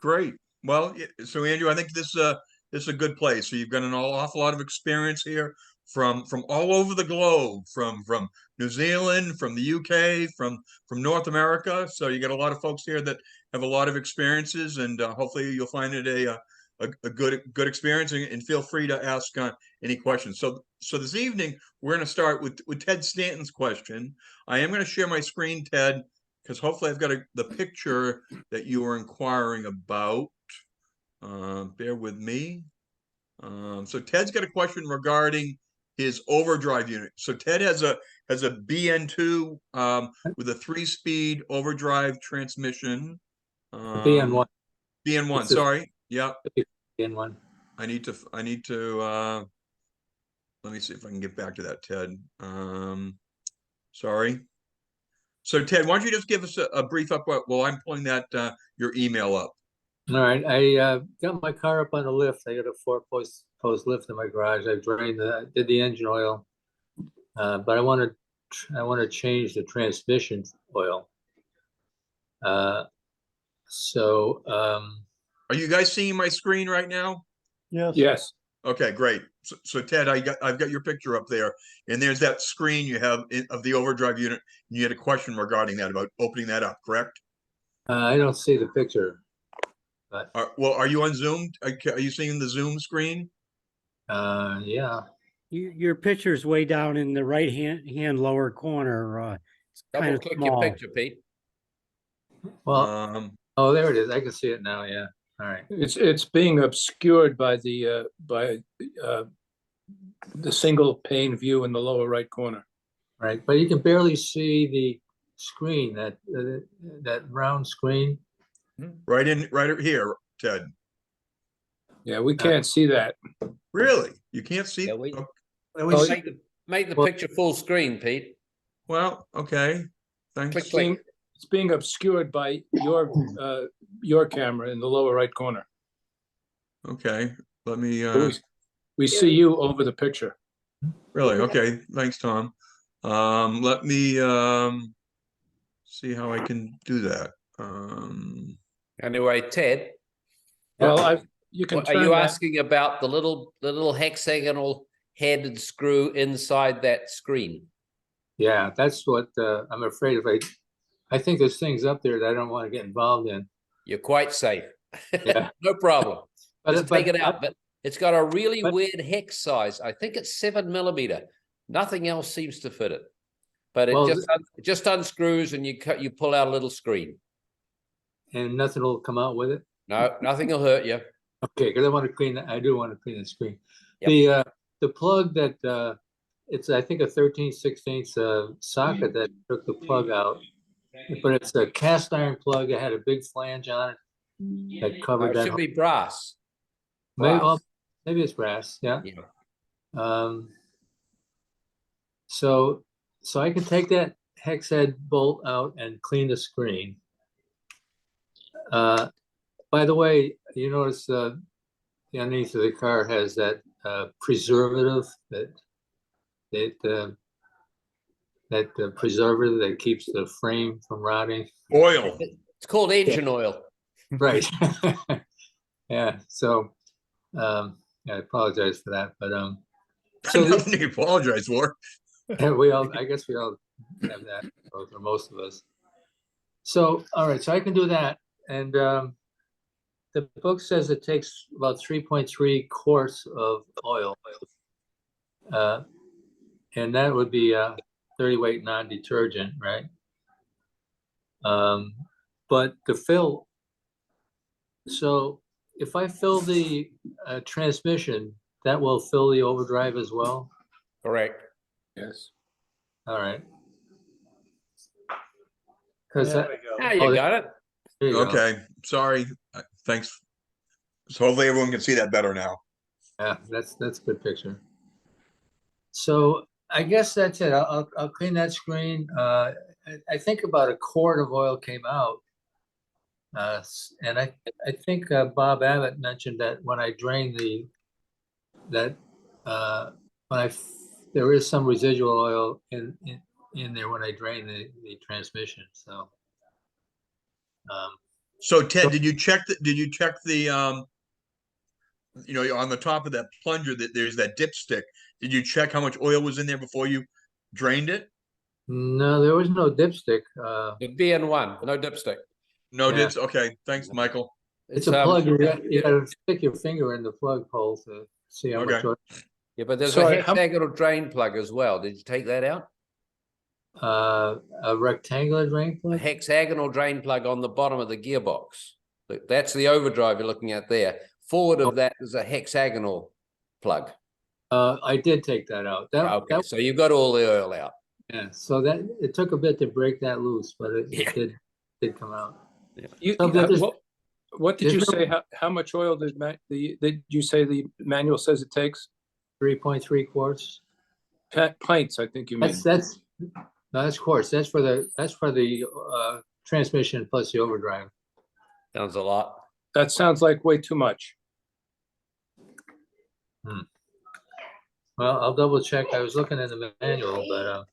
Great. Well, so Andrew, I think this is a good place. So you've got an awful lot of experience here from all over the globe, from New Zealand, from the UK, from North America. So you got a lot of folks here that have a lot of experiences, and hopefully you'll find it a good experience. And feel free to ask any questions. So this evening we're going to start with Ted Stanton's question. I am going to share my screen, Ted, because hopefully I've got the picture that you were inquiring about. Bear with me. So Ted's got a question regarding his overdrive unit. So Ted has a BN2 with a 3-speed overdrive transmission. BN1. BN1. Sorry. Yeah. BN1. I need to. Let me see if I can get back to that, Ted. Sorry. So Ted, why don't you just give us a brief up while I'm pulling that your email up. All right, I got my car up on the lift. I got a 4-post lift in my garage. I did the engine oil, but I want to change the transmission oil. So are you guys seeing my screen right now? Yes. Yes. Okay, great. So Ted, I've got your picture up there, and there's that screen you have of the overdrive unit. And you had a question regarding that, about opening that up, correct? I don't see the picture. But well, are you on Zoom? Are you seeing the Zoom screen? yeah. Your picture's way down in the right hand lower corner. It's kind of Double click small. your picture, Pete. Well, oh, there it is. I can see it now. Yeah. All right. It's being obscured by the single pane view in the lower right corner. Right, but you can barely see the screen, that round screen. Right here, Ted. Yeah, we can't see that. Really? You can't see? Yeah, we see? make the picture full screen, Pete. Well, okay. Thanks. Click. It's being obscured by your camera in the lower right corner. Okay. Let me we see you over the picture. Really? Okay. Thanks, Tom. Let me see how I can do that. Anyway, Ted. Well, you can. Are you asking about the little hexagonal headed screw inside that screen? Yeah, that's what I'm afraid of. I think there's things up there that I don't want to get involved in. You're quite safe. Yeah. No problem. Just take it out. But But it's got a really weird hex size. I think it's 7 millimeter. Nothing else seems to fit it. But it just unscrews and you pull out a little screen. And nothing will come out with it? No, nothing will hurt you. Okay, because I want to clean that. I do want to clean the screen. Yep. The plug that it's, I think, a 13/16 socket that took the plug out, but it's a cast iron plug. It had a big flange on it that covered that. It should be brass. Maybe it's brass. Yeah. So I can take that hex head bolt out and clean the screen. By the way, you notice the underneath of the car has that preservative that preservative that keeps the frame from rotting. Oil. It's called engine oil. Right. Yeah. So I apologize for that, but so nothing to apologize for. I guess we all have that, or most of us. So all right, so I can do that, and the book says it takes about 3.3 quarts of oil, and that would be 30 weight non-detergent, right? But to fill, so if I fill the transmission, that will fill the overdrive as well? Correct. Yes. All right. Because you got it. Okay. Sorry. Thanks. So hopefully everyone can see that better now. Yeah, that's a good picture. So I guess that's it. I'll clean that screen. I think about a quart of oil came out. And I think Bob Abbott mentioned that when I drain there is some residual oil in there when I drain the transmission. So So Ted, did you check the on the top of that plunger that there's that dipstick? Did you check how much oil was in there before you drained it? No, there was no dipstick. The BN1, no dipstick. No Yeah. dips. Okay, thanks, Michael. It's a plug. You gotta stick your finger in the plug hole to see how much Okay. oil. Yeah, but there's Sorry, a hexagonal drain plug as well. Did you take that out? A rectangular drain A plug? hexagonal drain plug on the bottom of the gearbox. That's the overdrive you're looking at there. Forward of that is a hexagonal plug. I did take that out. Okay, so you got all the oil out. Yeah, so that it took a bit to break that loose, but it did come out. What did you say? How much oil did you say the manual says it takes? 3.3 quarts. Pints, I think you mean. That's quarts. That's for the transmission plus the overdrive. Sounds a lot. That sounds like way too much. Well, I'll double check. I was looking in the manual, but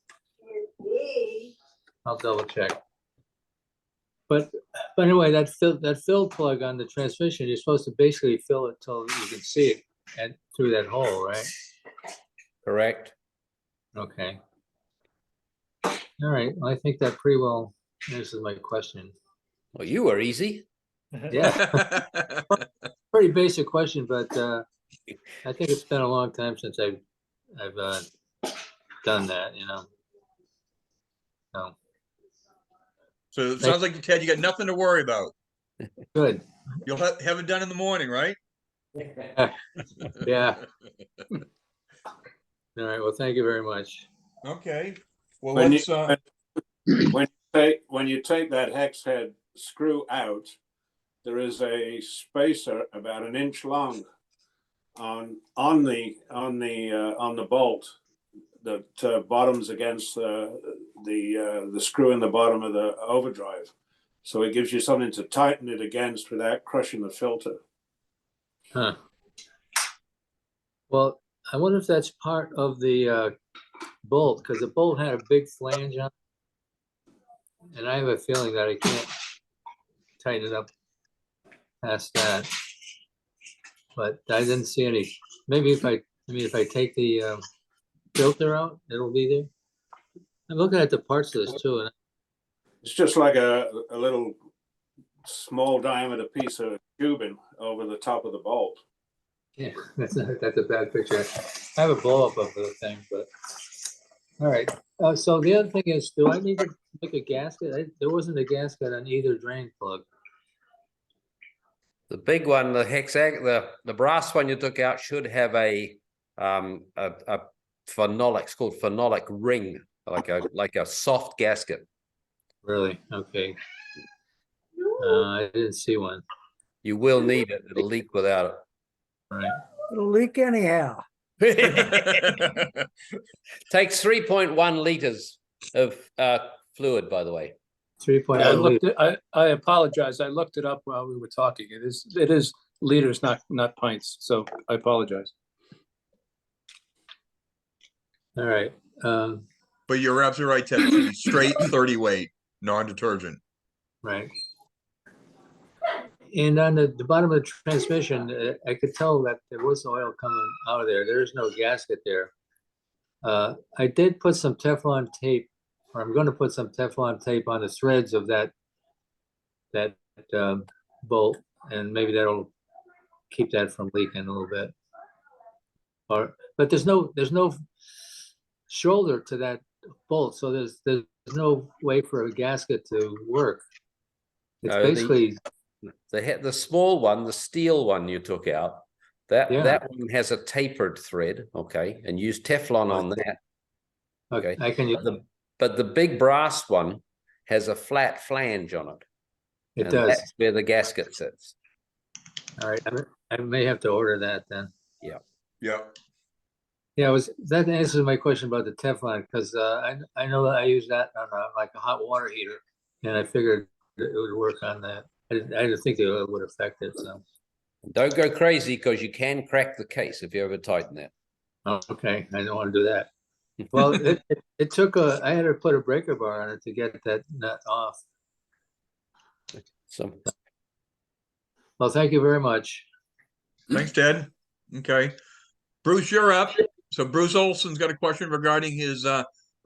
I'll double check. But anyway, that fill plug on the transmission, you're supposed to basically fill it till you can see it and through that hole, right? Correct. Okay. All right. Well, I think that pretty well answers my question. Well, you were easy. Yeah. Pretty basic question, but I think it's been a long time since I've done that, So So it sounds like, Ted, you got nothing to worry about. good. You'll have it done in the morning, right? Yeah. All right. Well, thank you very much. Okay. Well, When let's. when you take that hex head screw out, there is a spacer about 1 inch long on the bolt that bottoms against the screw in the bottom of the overdrive. So it gives you something to tighten it against without crushing the filter. Huh. Well, I wonder if that's part of the bolt, because the bolt had a big flange on it, and I have a feeling that I can't tighten it up past that. But I didn't see any. Maybe if I take the filter out, it'll be there. I'm looking at the parts of this too, and It's just like a little small diameter piece of tubing over the top of the bolt. yeah, that's a bad picture. I have a blow up of the thing, but all right. So the other thing is, do I need to make a gasket? There wasn't a gasket on either drain plug. The big one, the brass one you took out should have a phenolic, it's called phenolic ring, like a soft gasket. Really? Okay. I didn't see one. You will need it. It'll leak without it. Right. It'll leak anyhow. Takes 3.1 liters of fluid, by the way. 3.1. I apologize. I looked it up while we were talking. It is liters, not pints. So I apologize. All right. But you're absolutely right, Ted. It should be straight 30 weight, non-detergent. Right. And on the bottom of the transmission, I could tell that there was oil coming out of there. There's no gasket there. I did put some Teflon tape, or I'm going to put some Teflon tape on the threads of that bolt, and maybe that'll keep that from leaking a little bit. But there's no shoulder to that bolt, so there's no way for a gasket to work. It's basically the small one, the steel one you took out. That one has a tapered thread, okay, and use Teflon on that. Okay, I can use. But the big brass one has a flat flange on it. It does. That's where the gasket sits. All right, I may have to order that then. Yeah. Yeah. Yeah, that answers my question about the Teflon, because I know that I use that on like a hot water heater, and I figured it would work on that. I didn't think it would affect it. So don't go crazy, because you can crack the case if you ever tighten that. Oh, okay, I don't want to do that. Well, it took I had to put a breaker bar on it to get that nut off. So Well, thank you very much. Thanks, Ted. Okay. Bruce, you're up. So Bruce Olson's got a question regarding his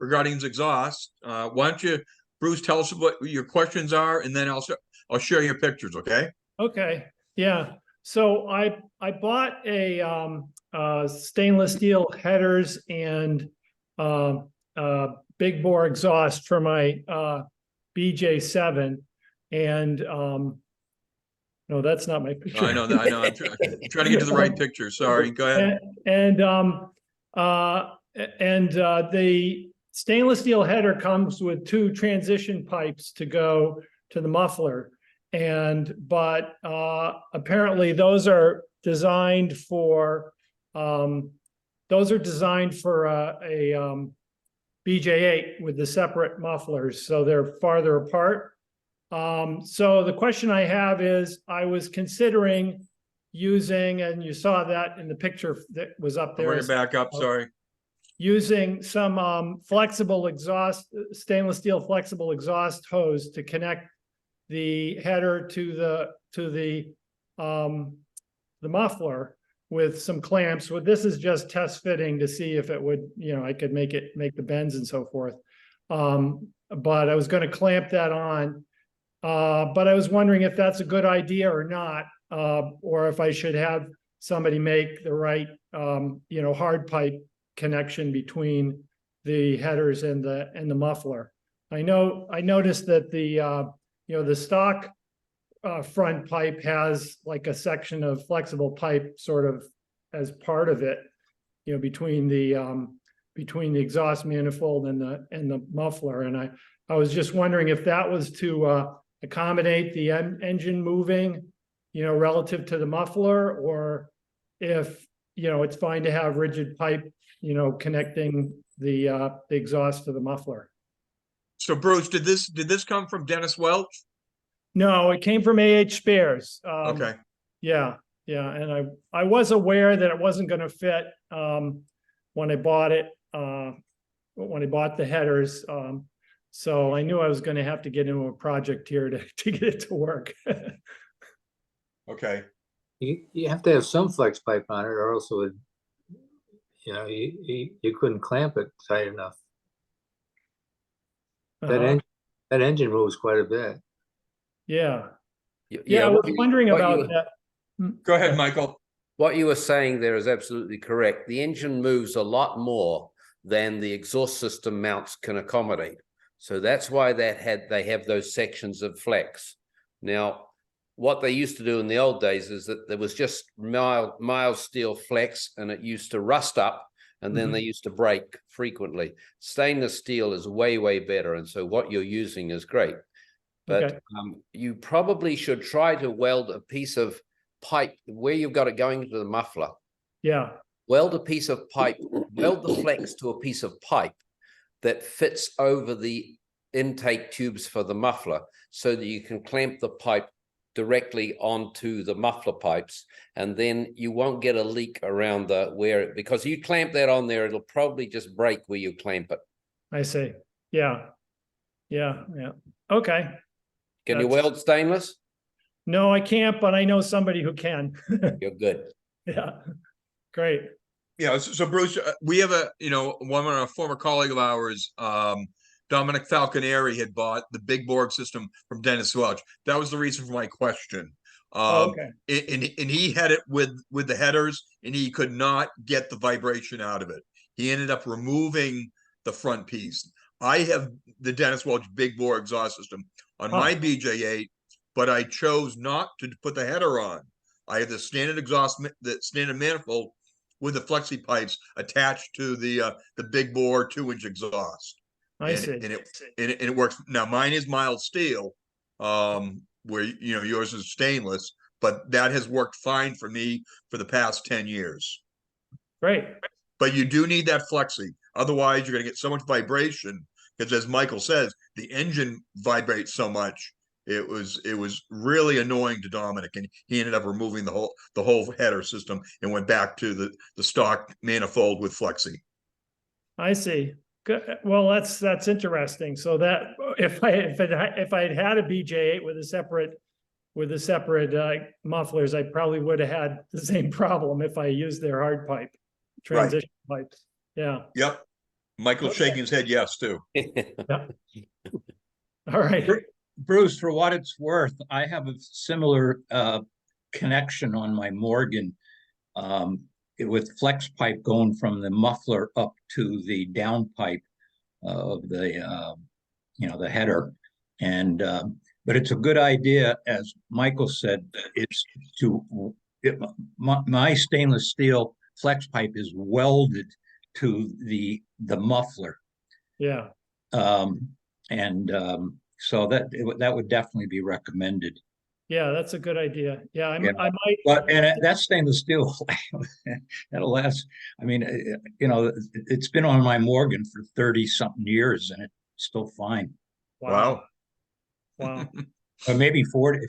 exhaust. Why don't you, Bruce, tell us what your questions are, and then I'll share your pictures, okay? Okay, yeah. So I bought a stainless steel headers and big bore exhaust for my BJ7, and no, that's not my picture. I know that. I know. I'm trying to get to the right picture. Sorry. Go ahead. The stainless steel header comes with 2 transition pipes to go to the muffler, but apparently those are designed for a BJ8 with the separate mufflers, so they're farther apart. So the question I have is, I was considering using, and you saw that in the picture that was up there. Bring it back up. Sorry. Using some flexible exhaust, stainless steel flexible exhaust hose to connect the header to the muffler with some clamps. Well, this is just test fitting to see if it would, I could make the bends and so forth. But I was going to clamp that on. But I was wondering if that's a good idea or not, or if I should have somebody make the right, hard pipe connection between the headers and the muffler. I noticed that the stock front pipe has like a section of flexible pipe sort of as part of it, between the exhaust manifold and the muffler. And I was just wondering if that was to accommodate the engine moving, relative to the muffler, or if, it's fine to have rigid pipe, connecting the exhaust to the muffler. So Bruce, did this come from Dennis Welch? No, it came from AH Spares. Okay. Yeah. And I was aware that it wasn't going to fit when I bought it, when I bought the headers. So I knew I was going to have to get into a project here to get it to work. Okay. You have to have some flex pipe on it, or else it would, you couldn't clamp it tight enough. That engine moves quite a bit. Yeah. I was wondering about that. Go ahead, Michael. What you were saying there is absolutely correct. The engine moves a lot more than the exhaust system mounts can accommodate. So that's why they have those sections of flex. Now, what they used to do in the old days is that there was just mild steel flex, and it used to rust up, and then they used to break frequently. Stainless steel is way, way better, and so what you're using is great. But you probably should try to weld a piece of pipe where you've got it going into the muffler. Yeah. Weld a piece of pipe, weld the flex to a piece of pipe that fits over the intake tubes for the muffler, so that you can clamp the pipe directly onto the muffler pipes, and then you won't get a leak around because you clamp that on there, it'll probably just break where you clamp it. I see. Yeah. Okay. Can you weld stainless? No, I can't, but I know somebody who can. You're good. Yeah. Great. Yeah. So Bruce, we have one of our former colleague of ours, Dominic Falconeri, had bought the big Borg system from Dennis Welch. That was the reason for my question. Okay. And he had it with the headers, and he could not get the vibration out of it. He ended up removing the front piece. I have the Dennis Welch big bore exhaust system on my BJ8, but I chose not to put the header on. I have the standard the standard manifold with the flexi pipes attached to the big bore 2-inch exhaust. I see. And it works. Now mine is mild steel, where yours is stainless, but that has worked fine for me for the past 10 years. Great. But you do need that flexi. Otherwise, you're going to get so much vibration, because as Michael says, the engine vibrates so much. It was really annoying to Dominic, and he ended up removing the whole header system and went back to the stock manifold with flexi. I see. Good. Well, that's interesting. So that if I'd had a BJ8 with a separate with the separate mufflers, I probably would have had the same problem if I used their hard pipe transition pipes. Yeah. Yep. Michael's Okay. shaking his head yes too. All right. Bruce, for what it's worth, I have a similar connection on my Morgan with flex pipe going from the muffler up to the downpipe of the the header. And but it's a good idea, as Michael said, my stainless steel flex pipe is welded to the muffler. Yeah. So that would definitely be recommended. Yeah, that's a good idea. Yeah, I Yeah. might. But that's stainless steel. That'll last. I mean, it's been on my Morgan for 30 something years, and it's still fine. Wow. Wow. Or maybe 40.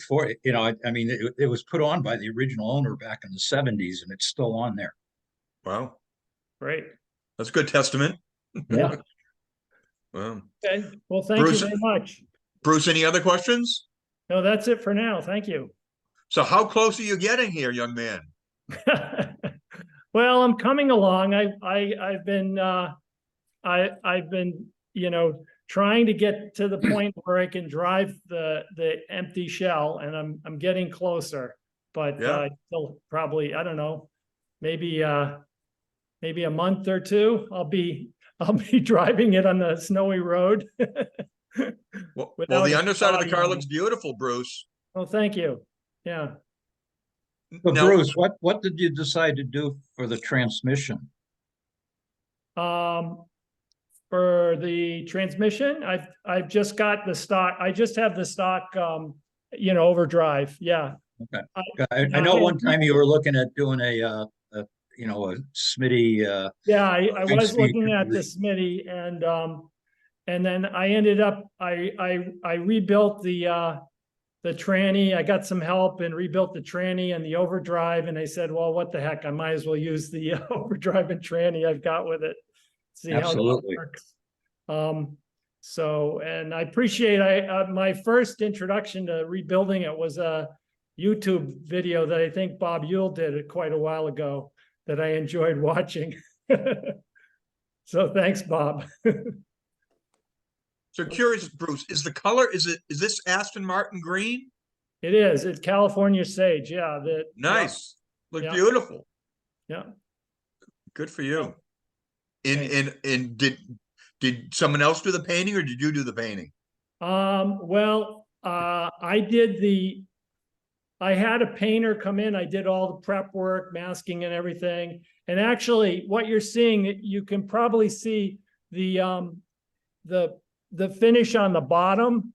I mean, it was put on by the original owner back in the 70s, and it's still on there. Wow. Great. That's a good testament. Yeah. Wow. Okay. Well, thank Bruce- you very much. Bruce, any other questions? No, that's it for now. Thank you. So how close are you getting here, young man? Well, I'm coming along. I've been trying to get to the point where I can drive the empty shell, and I'm getting closer. But Yeah. still probably, I don't know, maybe a month or two, I'll be driving it on the snowy road. Well, Without the a underside of the body car on looks it. beautiful, Bruce. Oh, thank you. Yeah. So Now- Bruce, what did you decide to do for the transmission? For the transmission, I've just got the stock. I just have the stock, overdrive. Yeah. Okay. I know one time you were looking at doing a Smitty. Yeah, I was High-speed looking at the conversion. Smitty, and then I ended up, I rebuilt the tranny. I got some help and rebuilt the tranny and the overdrive. And I said, well, what the heck? I might as well use the overdrive and tranny I've got with it. See Absolutely. how that works. So, and I appreciate, my first introduction to rebuilding it was a YouTube video that I think Bob Yule did quite a while ago that I enjoyed watching. So thanks, Bob. So curious, Bruce, is the color, is this Aston Martin green? It is. It's California sage. Yeah. Nice. Look Yeah. beautiful. Yeah. Good for you. And did someone else do the painting or did you do the painting? Well, I had a painter come in. I did all the prep work, masking and everything. And actually what you're seeing, you can probably see the finish on the bottom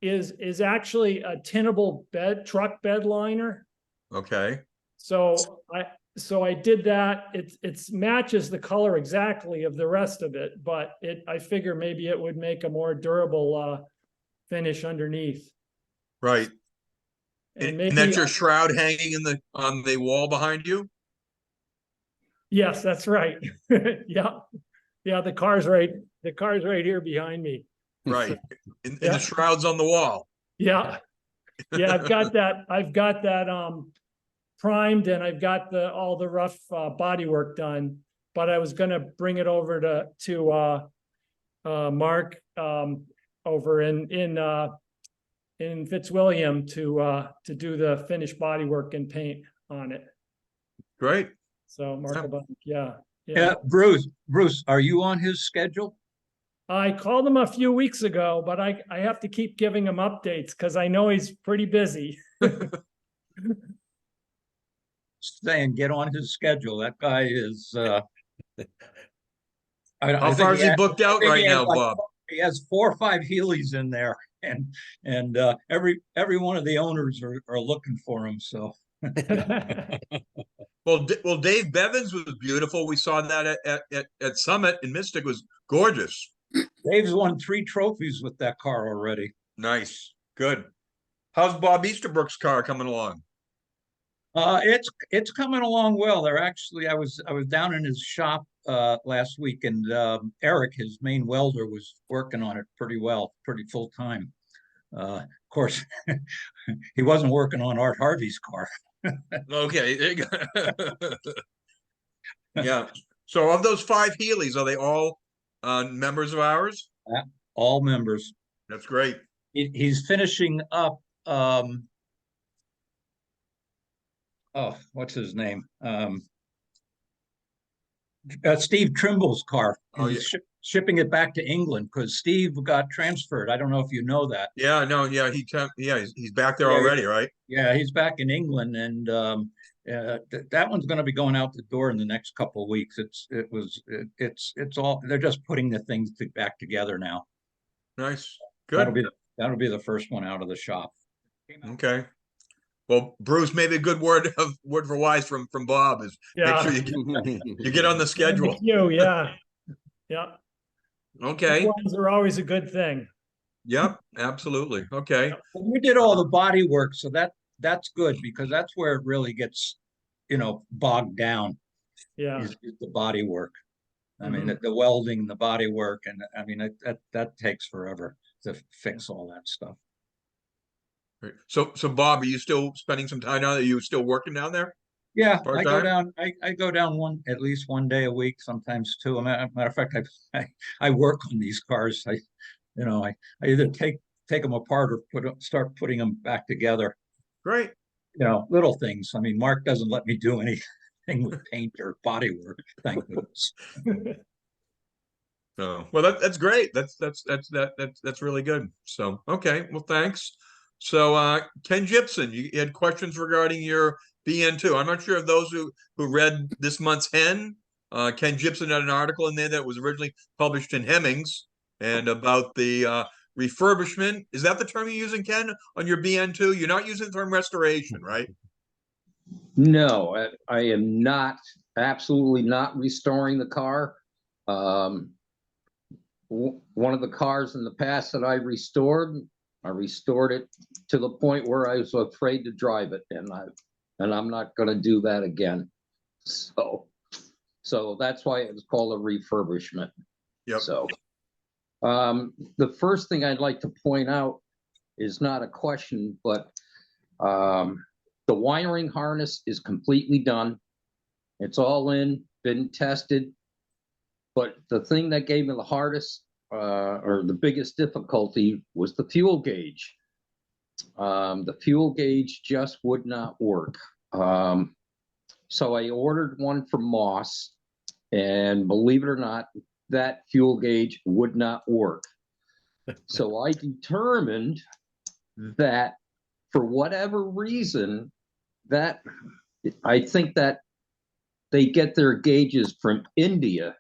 is actually a tinnable truck bed liner. Okay. So I did that. It matches the color exactly of the rest of it, but I figure maybe it would make a more durable finish underneath. Right. And And that's your shroud hanging on the wall behind you? Yes, that's right. Yeah. Yeah, the car's right here behind me. Right. And Yeah. the shroud's on the wall. Yeah. Yeah, I've got that primed, and I've got all the rough body work done, but I was gonna bring it over to Mark over in Fitzwilliam to do the finished body work and paint on it. Great. So Mark, yeah. Yeah, Bruce, are you on his schedule? I called him a few weeks ago, but I have to keep giving him updates because I know he's pretty busy. Saying get on his schedule. That guy is. How far is he booked out right now, Bob? He has 4 or 5 Heelys in there, and every one of the owners are looking for him. So. Well, Dave Bevins was beautiful. We saw that at Summit, and Mystic was gorgeous. Dave's won 3 trophies with that car already. Nice. Good. How's Bob Easterbrook's car coming along? It's coming along well. They're actually, I was down in his shop last week, and Eric, his main welder, was working on it pretty well, pretty full time. Of course, he wasn't working on Art Harvey's car. Okay. There you go. Yeah. So of those 5 Healey's, are they all members of ours? All members. That's great. He's finishing up. Oh, what's his name? Steve Trimble's car. Oh, He's shipping it back to England because Steve got transferred. I don't know if you know that. Yeah, no, yeah, he's back there Yeah, already, right? Yeah, he's back in England, and that one's going to be going out the door in the next couple of weeks. It's all, they're just putting the things back together now. Nice. That'll Good. be the first one out of the shop. Okay. Well, Bruce, maybe a good word for wise from Bob is make Yeah. sure you get on the schedule. Yeah. Yeah. Okay. Ones are always a good thing. Yep, absolutely. Okay. We did all the body work, so that's good because that's where it really gets, bogged down. Yeah. Is the body work. I mean, the welding, the body work, and I mean that takes forever to fix all that stuff. Great. So Bob, are you still spending some time down there? Are you still working down there? Yeah, I Part-time? go down. I go down at least one day a week, sometimes two. Matter of fact, I work on these cars. I either take them apart or start putting them back together. Great. Little things. I mean, Mark doesn't let me do anything with paint or body work. Thank goodness. Oh, well, that's great. That's really good. So, okay. Well, thanks. So, Ken Gibson, you had questions regarding your BN2. I'm not sure if those who read this month's Hen, Ken Gibson had an article in there that was originally published in Hemmings and about the refurbishment. Is that the term you're using, Ken, on your BN2? You're not using the term restoration, right? No, I am absolutely not restoring the car. One of the cars in the past that I restored it to the point where I was afraid to drive it, and I'm not going to do that again. So that's why it was called a refurbishment. Yep. So the first thing I'd like to point out is not a question, but the wiring harness is completely done. It's all in, been tested. But the thing that gave me the hardest or the biggest difficulty was the fuel gauge. The fuel gauge just would not work. So I ordered one from Moss, and believe it or not, that fuel gauge would not work. So I determined that for whatever reason, that I think that they get their gauges from India,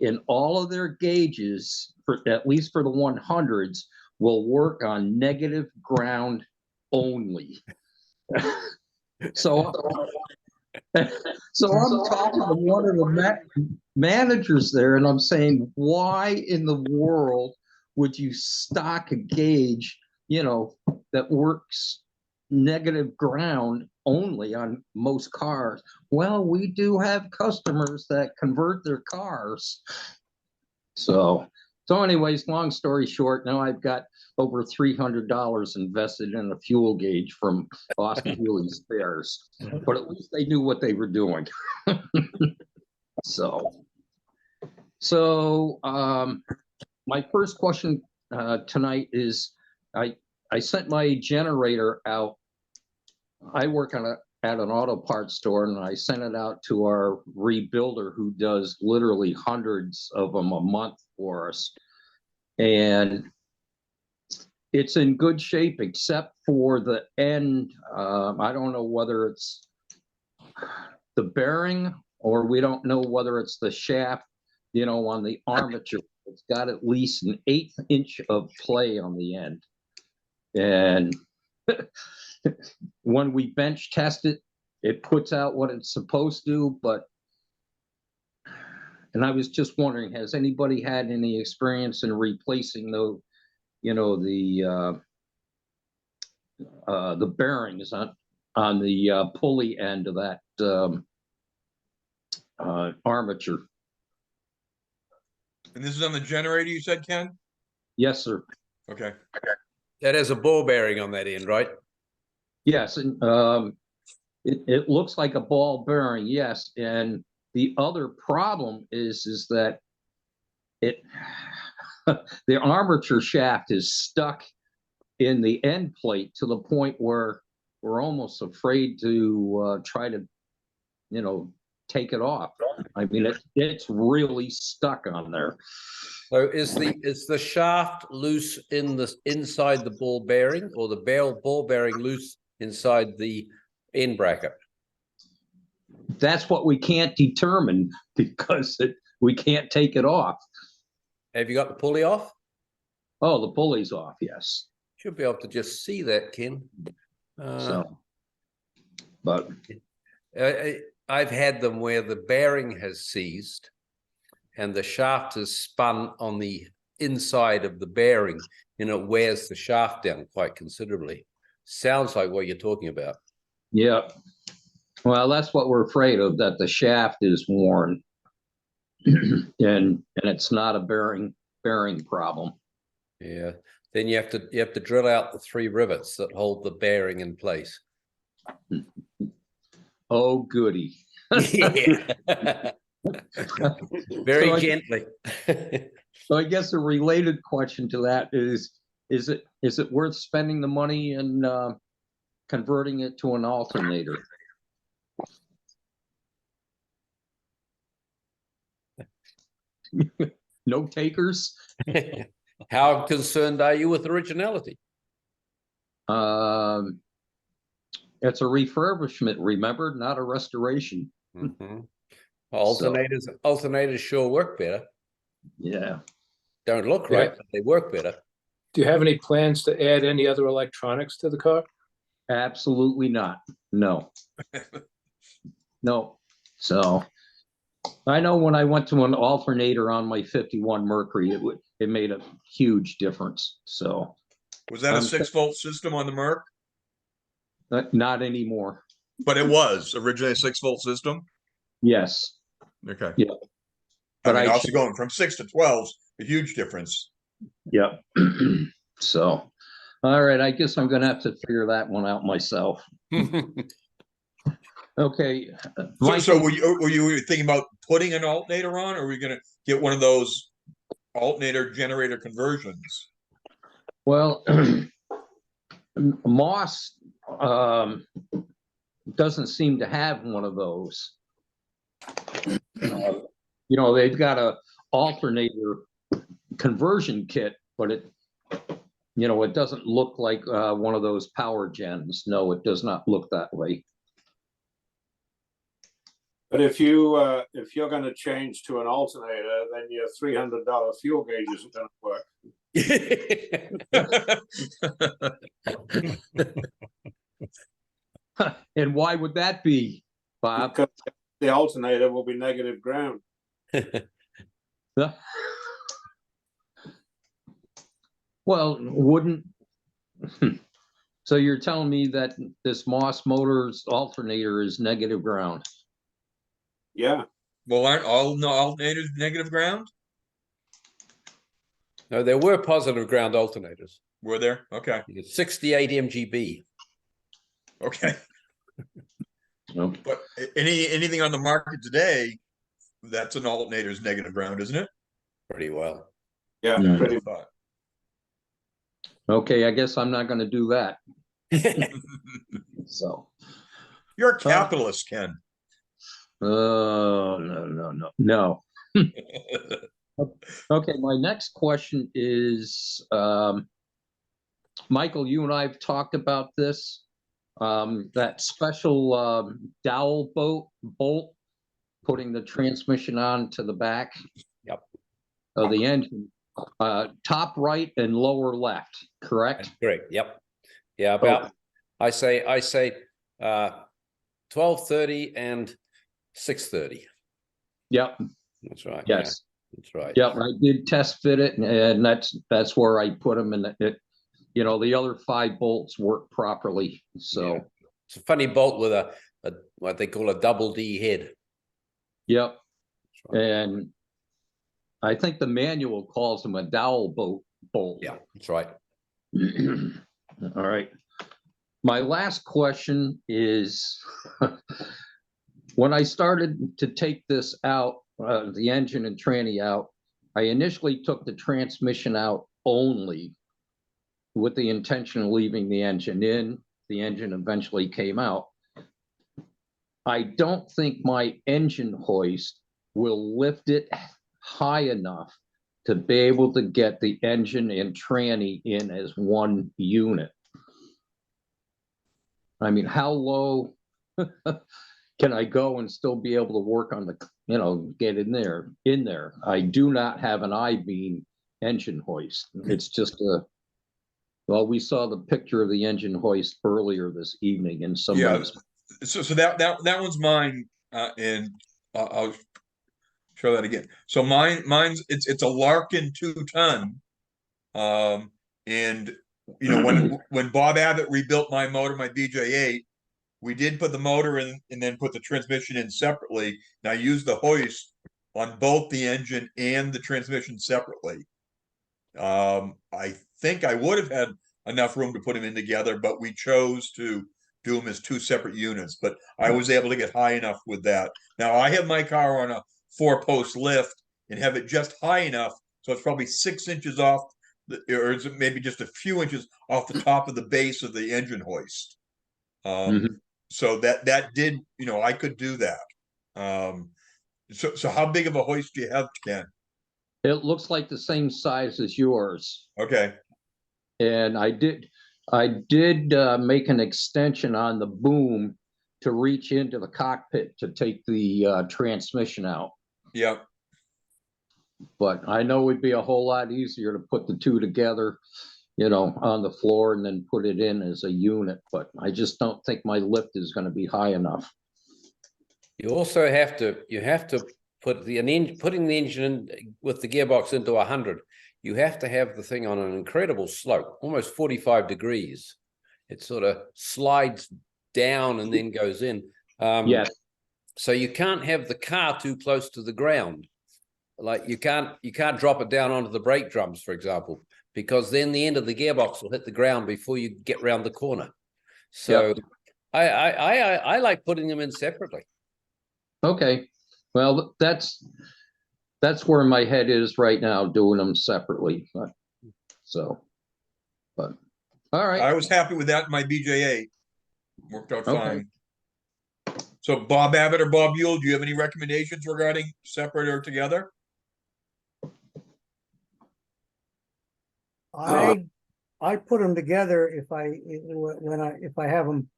and all of their gauges, at least for the 100s, will work on negative ground only. So I'm talking to one of the managers there, and I'm saying, why in the world would you stock a gauge, that works negative ground only on most cars? Well, we do have customers that convert their cars. So anyways, long story short, now I've got over $300 invested in a fuel gauge from Austin-Healey spares, but at least they knew what they were doing. So my first question tonight is, I sent my generator out. I work at an auto parts store, and I sent it out to our rebuilder who does literally hundreds of them a month for us. And it's in good shape except for the end. I don't know whether it's the bearing or we don't know whether it's the shaft, on the armature. It's got at least an 1/8 inch of play on the end. And when we bench test it, it puts out what it's supposed to, and I was just wondering, has anybody had any experience in replacing the bearings on the pulley end of that armature? And this is on the generator, you said, Ken? Yes, sir. Okay. That has a ball bearing on that end, right? Yes, and it looks like a ball bearing, yes. And the other problem is that it the armature shaft is stuck in the end plate to the point where we're almost afraid to try to, take it off. I mean, it's really stuck on there. So is the shaft loose inside the ball bearing, or the ball bearing loose inside the end bracket? That's what we can't determine because we can't take it off. Have you got the pulley off? Oh, the pulley's off, yes. Should be able to just see that, Ken. But I've had them where the bearing has seized and the shaft is spun on the inside of the bearing, and it wears the shaft down quite considerably. Sounds like what you're talking about. yeah. Well, that's what we're afraid of, that the shaft is worn. and it's not a bearing problem. Yeah. Then you have to drill out the 3 rivets that hold the bearing in place. Oh, goody. Yeah. Very gently. So I guess a related question to that is it worth spending the money and converting it to an alternator? No takers? How concerned are you with originality? It's a refurbishment, remember, not a restoration. Mm-hmm. Alternators sure work better. Yeah. Don't look right, but they work better. Do you have any plans to add any other electronics to the car? Absolutely not. No. No. So I know when I went to an alternator on my 51 Mercury, it made a huge difference. So Was that a 6-volt system on the Merc? not anymore. But it was originally a 6-volt system? Yes. Okay. Yeah. But I mean, also going from 6 to 12's a huge difference. Yep. So, all right, I guess I'm gonna have to figure that one out myself. Okay. So were you thinking about putting an alternator on, or were you gonna get one of those alternator generator conversions? Well, Moss doesn't seem to have one of those. They've got a alternator conversion kit, but it doesn't look like one of those power gens. No, it does not look that way. But if you're going to change to an alternator, then your $300 fuel gauge isn't going to work. And why would that be, Bob? Because the alternator will be negative ground. Well, wouldn't. So you're telling me that this Moss Motors alternator is negative ground? Yeah. Well, aren't all alternators negative ground? No, there were positive ground alternators. Were there? Okay. 68 MGB. Okay. Nope. But anything on the market today, that's an alternator's negative ground, isn't it? Pretty well. Yeah, Yeah. pretty But Okay, I guess I'm not going to do that. So. you're a capitalist, Ken. No. Okay, my next question is, Michael, you and I have talked about this, that special dowel bolt, putting the transmission on to the back of the engine, top right and lower left, correct? Correct. Yep. Yeah. About I say 12:30 and 6:30. Yep. That's right. Yes. Yeah, that's right. Yep. I did test fit it, and that's where I put them, and it. The other 5 bolts work properly. So yeah. It's a funny bolt with a what they call a double D head. Yep. Right. And I think the manual calls them a dowel bolt. Yeah, that's right. All right. My last question is, when I started to take this out, the engine and tranny out, I initially took the transmission out only with the intention of leaving the engine in. The engine eventually came out. I don't think my engine hoist will lift it high enough to be able to get the engine and tranny in as one unit. I mean, how low can I go and still be able to work on the, get in there? I do not have an I-beam engine hoist. It's just well, we saw the picture of the engine hoist earlier this evening in some ways. So that one's mine, and I'll show that again. So mine's it's a Larkin 2-ton, and when Bob Abbott rebuilt my motor, my BJ8, we did put the motor in and then put the transmission in separately. And I used the hoist on both the engine and the transmission separately. I think I would have had enough room to put them in together, but we chose to do them as 2 separate units. But I was able to get high enough with that. Now I have my car on a 4-post lift and have it just high enough, so it's probably 6 inches off, or is it maybe just a few inches off the top of the base of the engine hoist. So that did, I could do that. So how big of a hoist do you have, Ken? It looks like the same size as yours. Okay. And I did make an extension on the boom to reach into the cockpit to take the transmission out. Yep. But I know it'd be a whole lot easier to put the two together, on the floor and then put it in as a unit. But I just don't think my lift is going to be high enough. You also have to put putting the engine in with the gearbox into 100. You have to have the thing on an incredible slope, almost 45 degrees. It sort of slides down and then goes in. Yes. So you can't have the car too close to the ground. Like you can't drop it down onto the brake drums, for example, because then the end of the gearbox will hit the ground before you get round the corner. So yep. I like putting them in separately. Okay. Well, that's where my head is right now, doing them separately. But all right. I was happy with that in my BJ8. Worked out fine. So Bob Abbott or Bob Yule, do you have any recommendations regarding separate or together? I put them together if I have them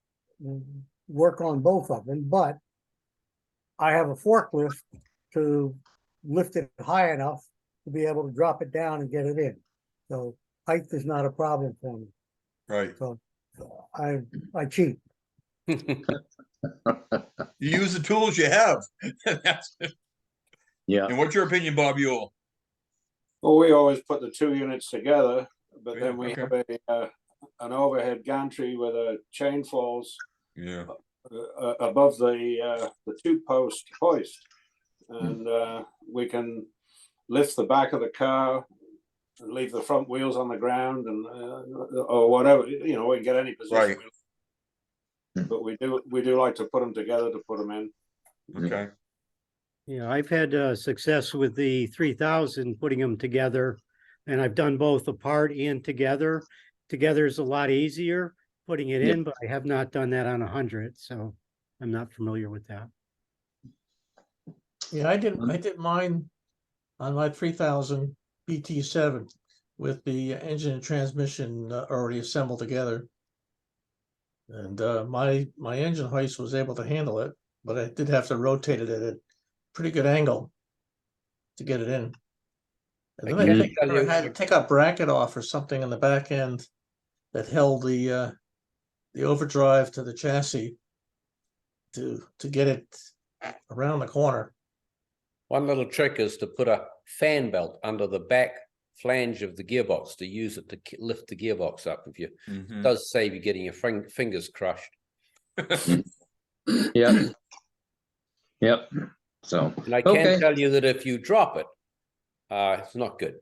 work on both of them, but I have a forklift to lift it high enough to be able to drop it down and get it in. So height is not a problem for me. Right. So I cheat. You use the tools you have. Yeah. And what's your opinion, Bob Yule? Well, we always put the 2 units together, but then we have an overhead gantry with a chain falls above the 2-post hoist, and we can lift the back of the car, and leave the front wheels on the ground, and or whatever, we can get any position. Right. But we do like to put them together to put them in. Okay. Yeah, I've had success with the 3000 putting them together, and I've done both apart and together. Together is a lot easier putting it in, but I have not done that on 100, so I'm not familiar with that. Yeah, I did mine on my 3000 BT7 with the engine and transmission already assembled together, and my engine hoist was able to handle it, but I did have to rotate it at a pretty good angle to get it in. And then I had to take a bracket off or something in the back end that held the overdrive to the chassis to get it around the corner. One little trick is to put a fan belt under the back flange of the gearbox to use it to lift the gearbox up. If you it does save you getting your fingers crushed. Yep. So, and I can tell you that if you drop it, it's not good.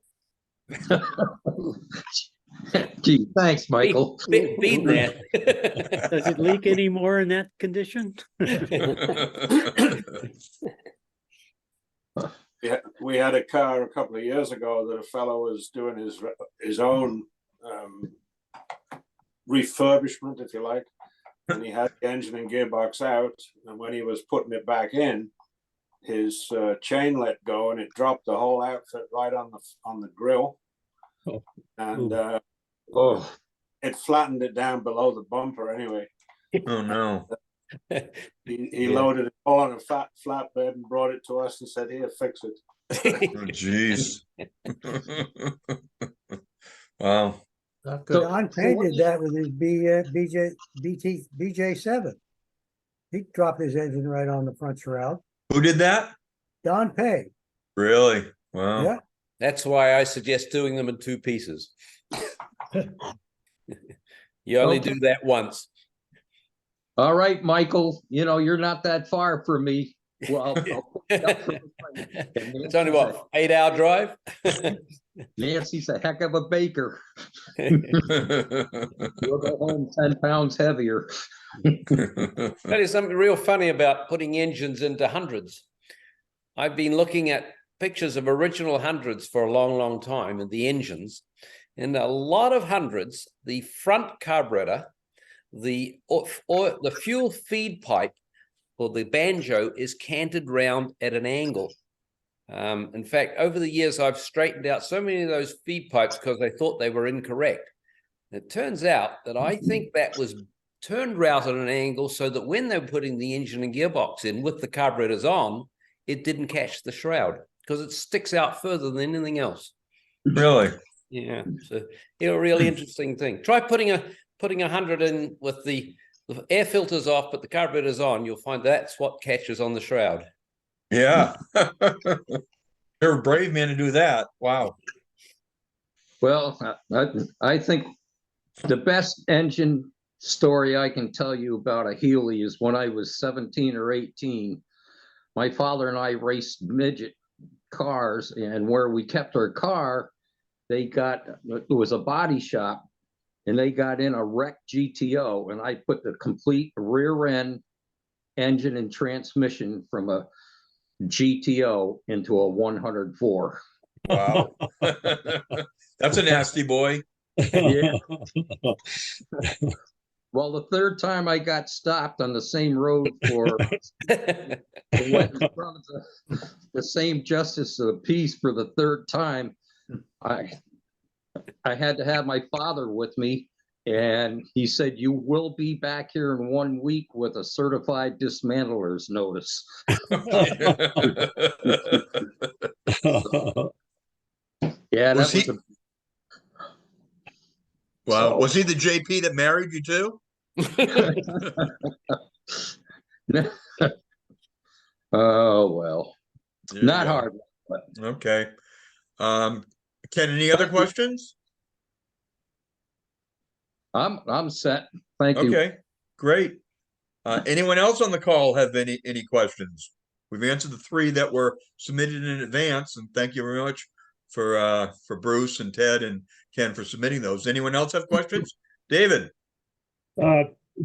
Gee, thanks, Michael. Been there. Does it leak anymore in that condition? We had a car a couple of years ago that a fellow was doing his own refurbishment, if you like, and he had the engine and gearbox out, and when he was putting it back in, his chain let go and it dropped the whole outfit right on the grill, and it flattened it down below the bumper anyway. Oh no. He loaded it all on a flatbed and brought it to us and said, "Here, fix it." Oh jeez. Wow. Not good. Don Payne did that with his BJ7. He dropped his engine right on the front shroud. Who did that? Don Pay. Really? Wow. Yeah. That's why I suggest doing them in 2 pieces. You only do that once. All right, Michael, you're not that far from me. Well, It's only what, 8-hour drive? Nancy's a heck of a baker. You'll go home 10 pounds heavier. Tell you something real funny about putting engines into hundreds. I've been looking at pictures of original hundreds for a long, long time, and the engines. In a lot of hundreds, the front carburetor, the fuel feed pipe, or the banjo, is canted round at an angle. In fact, over the years, I've straightened out so many of those feed pipes because I thought they were incorrect. It turns out that I think that was turned round at an angle so that when they were putting the engine and gearbox in with the carburetors on, it didn't catch the shroud because it sticks out further than anything else. Really? Yeah, so a really interesting thing. Try putting a 100 in with the air filters off, but the carburetors on. You'll find that's what catches on the shroud. Yeah. You're a brave man to do that. Wow. Well, I think the best engine story I can tell you about a Healey is when I was 17 or 18. My father and I raced midget cars, and where we kept our car, it was a body shop, and they got in a wrecked GTO, and I put the complete rear end engine and transmission from a GTO into a 104. Wow. That's a nasty boy. Yeah. Well, the third time I got stopped on the same road for went in front of the same justice of the peace for the third time, I had to have my father with me, and he said, "You will be back here in 1 week with a certified dismantler's notice." Yeah, Was that he? was Wow. So- Was he the JP that married you too? Oh, well, There you not go. hard. Okay. Ken, any other questions? I'm set. Thank you. Okay, great. Anyone else on the call have any questions? We've answered the 3 that were submitted in advance, and thank you very much for Bruce and Ted and Ken for submitting those. Anyone else have questions? David.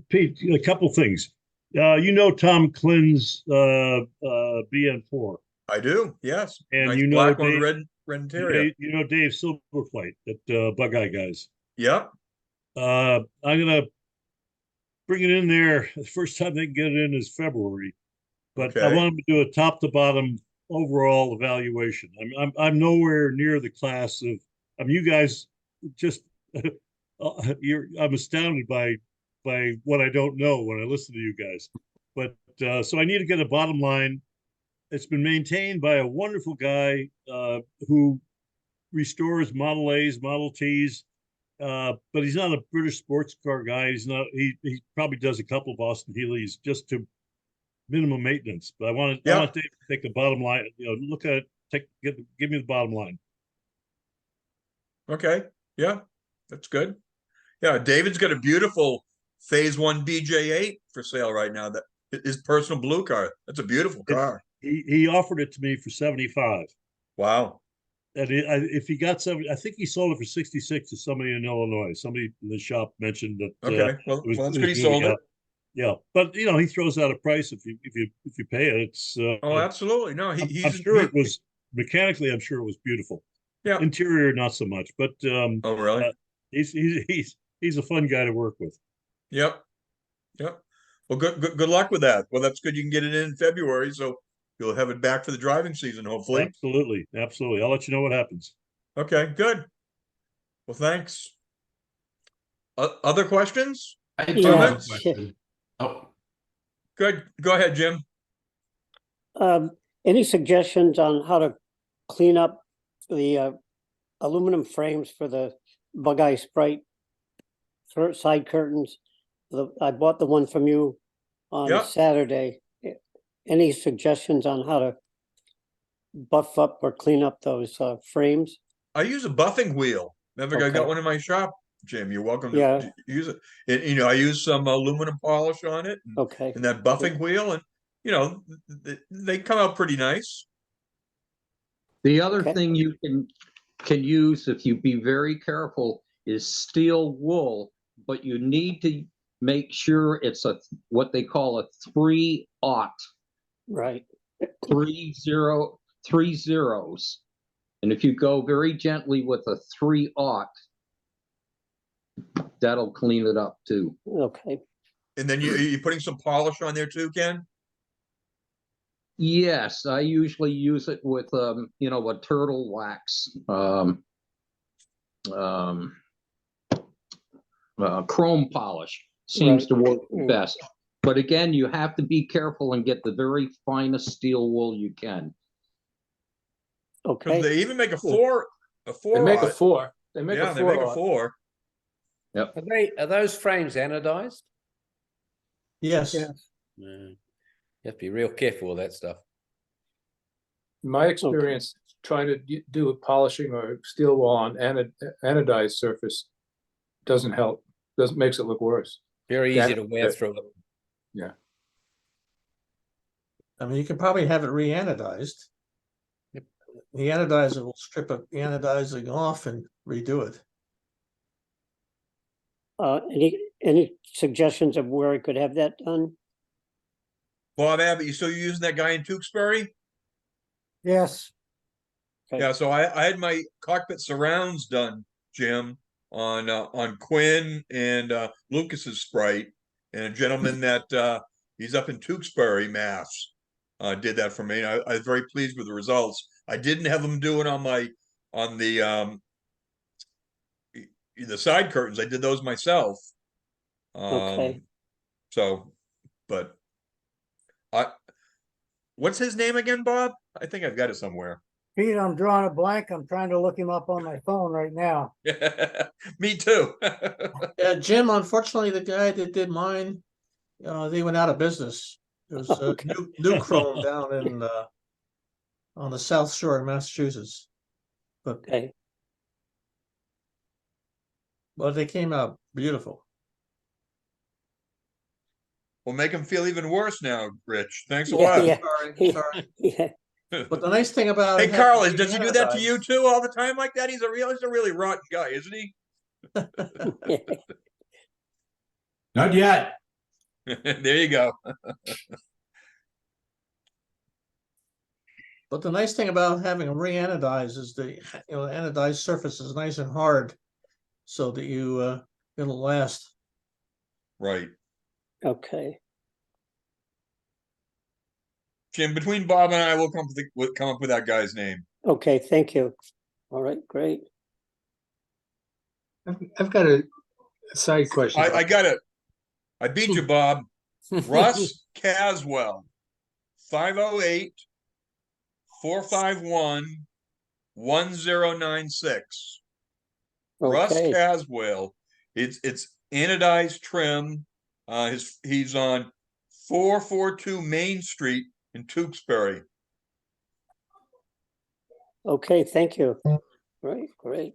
Pete, a couple things. Tom Clinton's BN4. I do, yes. And nice you know black one, Dave- red interior. Dave Silverflight at Bug-Eye Guys. Yep. I'm gonna bring it in there. The first time they can get it in is February, but I Okay. want them to do a top to bottom overall evaluation. I'm nowhere near the class of. You guys just I'm astounded by what I don't know when I listen to you guys. But so I need to get a bottom line. It's been maintained by a wonderful guy who restores Model A's, Model T's, but he's not a British sports car guy. He's not. He probably does a couple of Austin-Heelys just to minimum maintenance. But I want Dave to take the bottom line. Look at it. Give me the bottom line. Okay. Yeah, that's good. Yeah, David's got a beautiful Phase 1 BJ8 for sale right now. That his personal blue car. That's a beautiful car. He offered it to me for 75. Wow. if he got some, I think he sold it for 66 to somebody in Illinois. Somebody in the shop mentioned that. Okay, well, it that's was good. He sold moving it. up. Yeah, but he throws out a price if you pay it. It's Oh, absolutely. No, I'm he's sure it was mechanically. I'm sure it was beautiful. Yeah. Interior, not so much, but Oh, really? he's a fun guy to work with. Yep. Yep. Well, good luck with that. Well, that's good. You can get it in February, so you'll have it back for the driving season, hopefully. Absolutely, absolutely. I'll let you know what happens. Okay, good. Well, thanks. Other questions? I do Yeah. have a question. Oh, Good. Go ahead, Jim. Any suggestions on how to clean up the aluminum frames for the Bug-Eye Sprite side curtains? I bought the one from you on Yep. Saturday. Any suggestions on how to buff up or clean up those frames? I use a buffing wheel. Never I got Okay. one in my shop, Jim. You're welcome to Yeah. use it. I use some aluminum polish on it Okay. and that buffing wheel, and they come out pretty nice. The other Okay. thing you can use, if you be very careful, is steel wool, but you need to make sure it's what they call a 3/0. Right. 3 zeros. And if you go very gently with a 3/0, that'll clean it up too. Okay. And then you putting some polish on there too, Ken? Yes, I usually use it with a turtle wax, chrome polish seems Right. to work best. But again, you have to be careful and get the very finest steel wool you can. Because Okay. they even make a four. They make a aught. 4. They make Yeah, a they 4. make a 4. Yep. Are those frames anodized? Yes. Yes. You have to be real careful with that stuff. My experience trying to do a polishing or steel wall on anodized surface doesn't help. Makes it look worse. Very easy to wear through it. Yeah. I mean, you can probably have it re-anodized. Yep. The anodizer will strip the anodizing off and redo it. Any suggestions of where I could have that done? Bob Abbott, you still using that guy in Tewksbury? Yes. Okay. Yeah, so I had my cockpit surrounds done, Jim, on Quinn and Lucas's Sprite, and a gentleman that he's up in Tewksbury, Mass, did that for me. I was very pleased with the results. I didn't have him do it on the side curtains. I did those myself. Okay. So, but what's his name again, Bob? I think I've got it somewhere. Pete, I'm drawing a blank. I'm trying to look him up on my phone right now. Me too. Yeah, Jim, unfortunately, the guy that did mine, they went out of business. It was Okay. New Chrome down in on the South Shore of Massachusetts. But Okay. they came out beautiful. We'll make him feel even worse now, Rich. Thanks a Yeah, lot. yeah. Sorry. Yeah. But the nice thing about Hey, it Carl, having does he do that to you re-anodized- too all the time like that? He's a really rotten guy, isn't he? not yet. There you go. But the nice thing about having them re-anodized is the anodized surface is nice and hard, so that it'll last. Right. Okay. Jim, between Bob and I, we'll come up with that guy's name. Okay. Thank you. All right. Great. I've got a side question. I got it. I beat you, Bob. Russ Caswell, 508-451-1096. Russ Okay. Caswell. It's anodized trim. He's on 442 Main Street in Tewksbury. Okay. Thank you. Great. Great.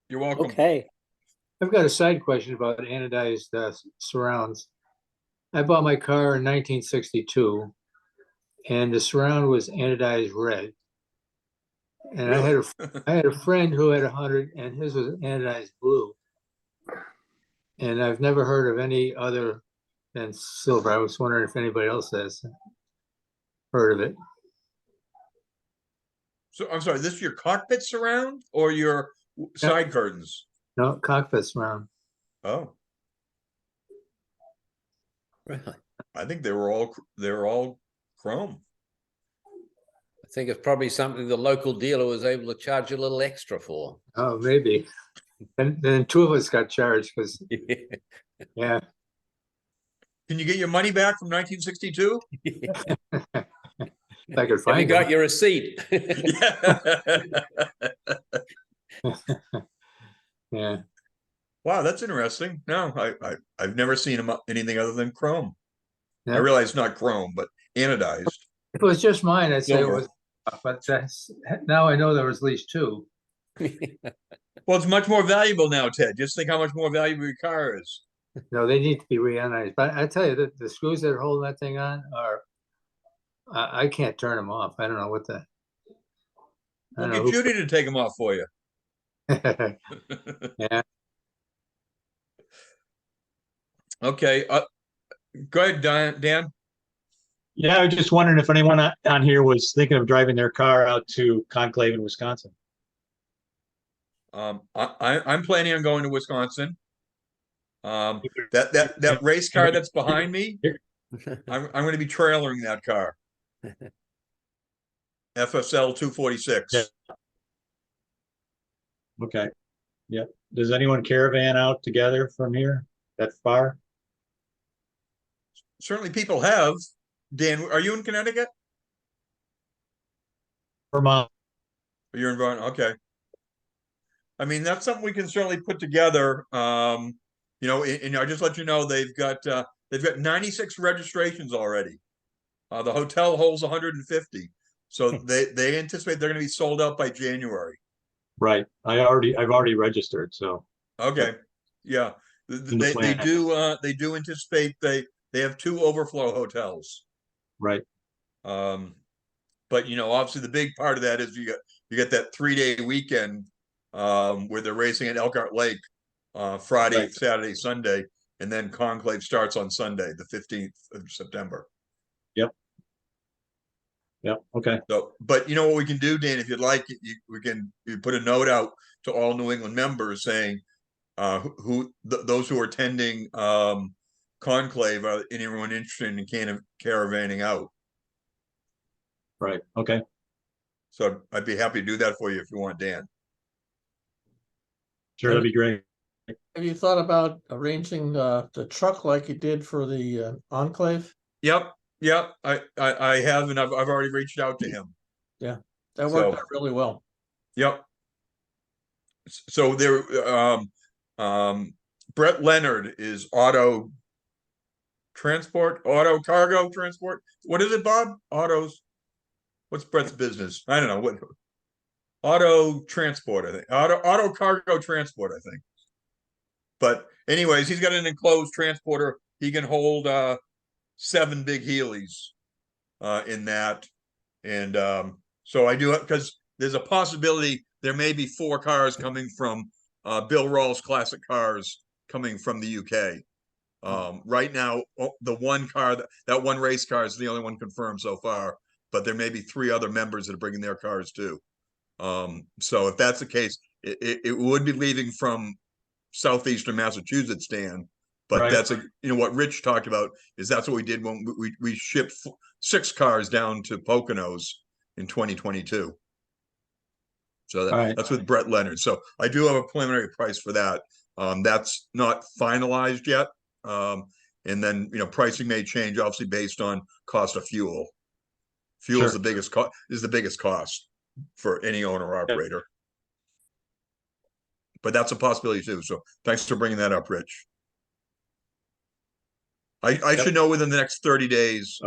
You're welcome. Okay. I've got a side question about anodized surrounds. I bought my car in 1962, and the surround was anodized red. And Really? I had a friend who had 100 and his was anodized blue. And I've never heard of any other than silver. I was wondering if anybody else has heard of it. So I'm sorry, this is your cockpit surround or your side curtains? No, cockpit's round. Oh, Really? I think they were all chrome. I think it's probably something the local dealer was able to charge a little extra for. Oh, maybe. And then two of us got charged because, yeah. Can you get your money back from 1962? If I could Have you find got them. your receipt? Yeah. Wow, that's interesting. No, I've never seen anything other than chrome. I Yeah. realize it's not chrome, but anodized. If it was just mine, I'd say it Silver. was, but that's, now I know there was at least two. Well, it's much more valuable now, Ted. Just think how much more valuable your car is. No, they need to be reanodized. But I tell you, the screws that are holding that thing on are, I can't turn them off. I don't know what the. I We'll don't know get Judy to take them off for you. Yeah. Okay. Go ahead, Dan. Yeah, I was just wondering if anyone on here was thinking of driving their car out to Conclave in Wisconsin. I'm planning on going to Wisconsin. That race car that's behind me, I'm going to be trailering that car. FSL 246. Yeah. Okay. Yep. Does anyone caravan out together from here that far? Certainly people have. Dan, are you in Connecticut? Vermont. You're in Vermont. Okay. I mean, that's something we can certainly put together. You know, and I just let you know they've got 96 registrations already. The hotel holds 150, so they anticipate they're going to be sold out by January. Right. I've already registered. So. Okay. Yeah. They do anticipate they have 2 overflow hotels. Right. But you know, obviously the big part of that is you get that 3-day weekend where they're racing at Elkhart Lake Friday, Right. Saturday, Sunday, and then Conclave starts on Sunday, the 15th of September. Yep. Yep. Okay. So, but you know what we can do, Dan, if you'd like, you put a note out to all New England members saying those who are attending Conclave, are anyone interested in caravanning out? Right. Okay. So I'd be happy to do that for you if you want, Dan. Sure, that'd be great. Have you thought about arranging the truck like you did for the Enclave? Yep. I have, and I've already reached out to him. Yeah, that worked out really well. Yep. So there, Brett Leonard is auto cargo transport. What is it, Bob? What's Brett's business? I don't know what. Auto transport, I think. Auto cargo transport, I think. But anyways, he's got an enclosed transporter. He can hold 7 big Heelys in that. And so I do it because there's a possibility there may be 4 cars coming from Bill Rawls Classic Cars coming from the UK. Right now, the one car, that one race car is the only one confirmed so far, but there may be 3 other members that are bringing their cars too. So if that's the case, it would be leaving from southeastern Massachusetts, Dan. But Right. that's what Rich talked about is that's what we did when we shipped 6 cars down to Poconos in 2022. So that's with Brett Leonard. So I do have a preliminary price for that. That's not finalized yet. And then pricing may change obviously based on cost of fuel. Fuel is the biggest cost for any owner or operator. But that's a possibility too. So thanks for bringing that up, Rich. I should know within the next 30 days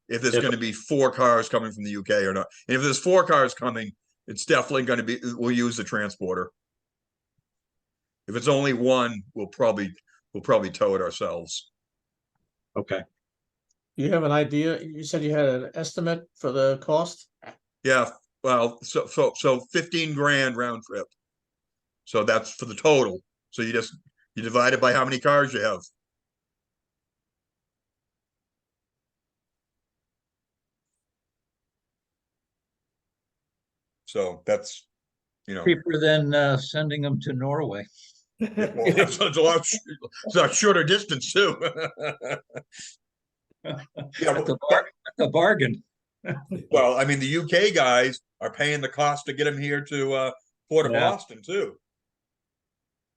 if there's going to be 4 cars coming from the UK or not. And if there's 4 cars coming, it's definitely going to be, we'll use the transporter. If it's only 1, we'll probably tow it ourselves. Okay. You have an idea? You said you had an estimate for the cost? Yeah, Well, so 15 grand round trip. So that's for the total. So you divide it by how many cars you have. So that's, Cheaper than sending them to Norway. well, that's a lot, it's a shorter distance too. Yeah, That's a bargain. well, I mean, the UK guys are paying the cost to get them here to Port of Yeah. Boston too.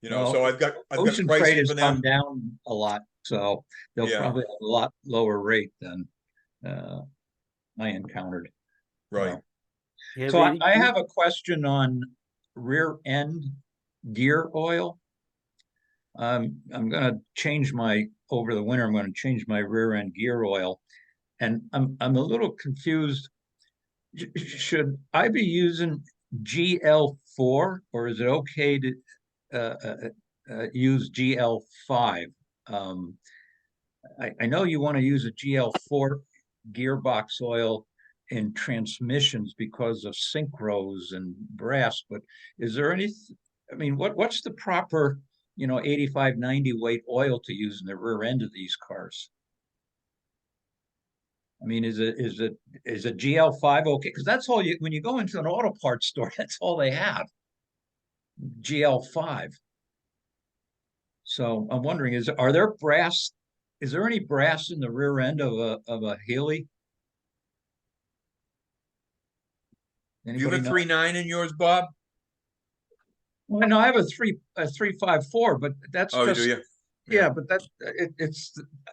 Well, so I've got Ocean freight pricing has for come them. down a lot, so they'll Yeah. probably have a lot lower rate than I encountered. Right. Yeah, So but I have a question on rear end gear oil. I'm gonna change over the winter, I'm gonna change my rear end gear oil. And I'm a little confused. Should I be using GL4 or is it okay to use GL5? I know you want to use a GL4 gearbox oil in transmissions because of synchros and brass, but is there any, I mean, what's the proper, 85, 90 weight oil to use in the rear end of these cars? I mean, is it GL5 okay? Because that's all when you go into an auto parts store, that's all they have. GL5. So I'm wondering, is there any brass in the rear end of a Healey? Do you have Anybody a know? 3.9 in yours, Bob? Well, no, I have a 354, but that's Oh, just do you? yeah, but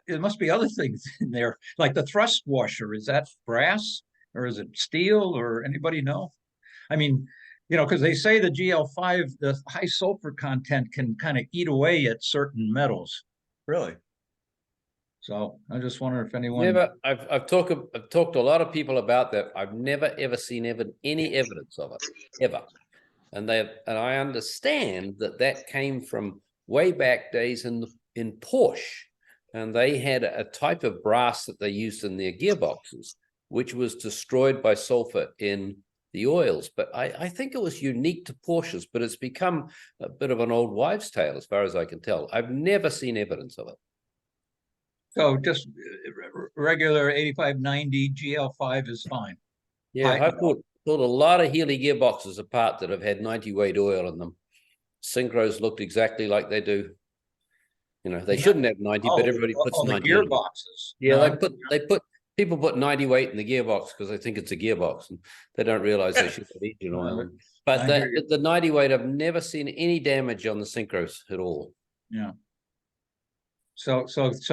it must be other things in there, like the thrust washer. Is that brass or is it steel or anybody know? I mean, because they say the GL5, the high sulfur content can kind of eat away at certain metals. Really? So I just wonder if anyone. Never. I've talked to a lot of people about that. I've never ever seen any evidence of it ever, and I understand that came from way back days in Porsche, and they had a type of brass that they used in their gearboxes, which was destroyed by sulfur in the oils. But I think it was unique to Porsches, but it's become a bit of an old wives' tale as far as I can tell. I've never seen evidence of it. So just regular 85, 90 GL5 is fine. Yeah, I bought a lot of Healey gearboxes apart that have had 90 weight oil in them. Synchros looked exactly like they do. They shouldn't have 90, but everybody puts 90 the gearboxes. Yeah, people put 90 weight in the gearbox because they think it's a gearbox and they don't realize they should have engine oil. But the 90 weight, I've never seen any damage on the synchros at all. Yeah. So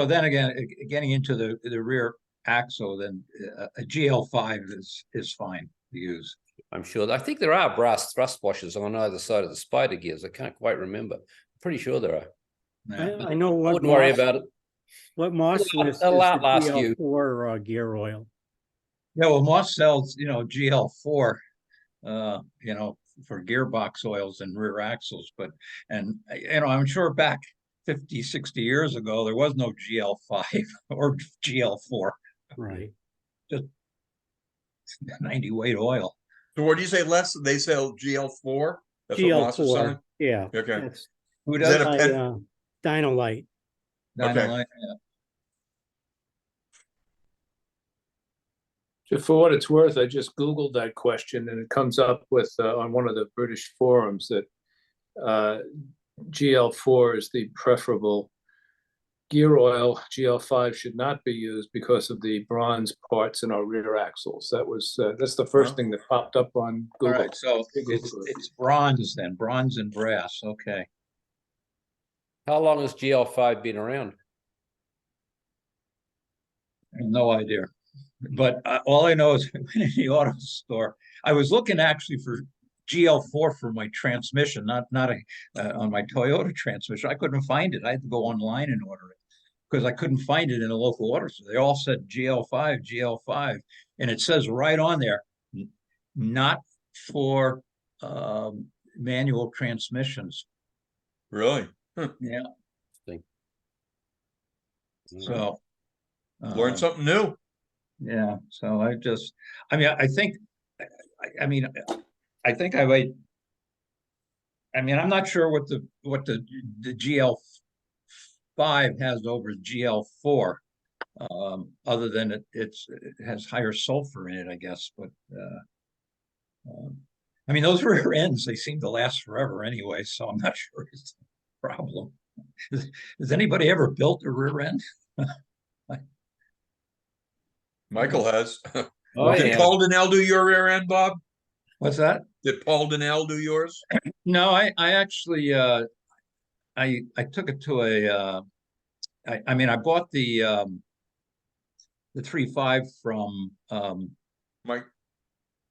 then again, getting into the rear axle, then a GL5 is fine to use. I'm sure. I think there are brass thrust washers on either side of the spider gears. I can't quite remember. I'm pretty sure there are. Yeah. I know what. Wouldn't worry about it. What Moss lists is That'll the outlast you. GL4 gear oil. Yeah, well, Moss sells, GL4, for gearbox oils and rear axles. And I'm sure back 50, 60 years ago, there was no GL5 or GL4. Right. Just 90 weight oil. So what do you say, Les? They sell GL4? That's what Moss is selling? GL4, yeah. Okay. Who Is does that a pen? Dynolite. Dynamite? So for what it's worth, I just Googled that question and it comes up with on one of the British forums that GL4 is the preferable gear oil. GL5 should not be used because of the bronze parts in our rear axles. That's the first thing that popped up on Google. All right, so it's bronze then, bronze and brass. Okay. How long has GL5 been around? I have no idea. But all I know is I went in the auto store. I was looking actually for GL4 for my transmission, not on my Toyota transmission. I couldn't find it. I had to go online and order it because I couldn't find it in a local auto store. They all said GL5, and it says right on there, not for manual transmissions. Really? Yeah. So learn something new. Yeah. So I think I mean, I think I might. I mean, I'm not sure what the GL5 has over GL4, other than it has higher sulfur in it, I guess. But I mean, those rear ends, they seem to last forever anyway, so I'm not sure it's a problem. Has anybody ever built a rear end? Michael has. Oh, Did yeah. Paul Donnell do your rear end, Bob? What's that? Did Paul Donnell do yours? No, I actually I took it to a I mean I bought the 3.5 from Mike.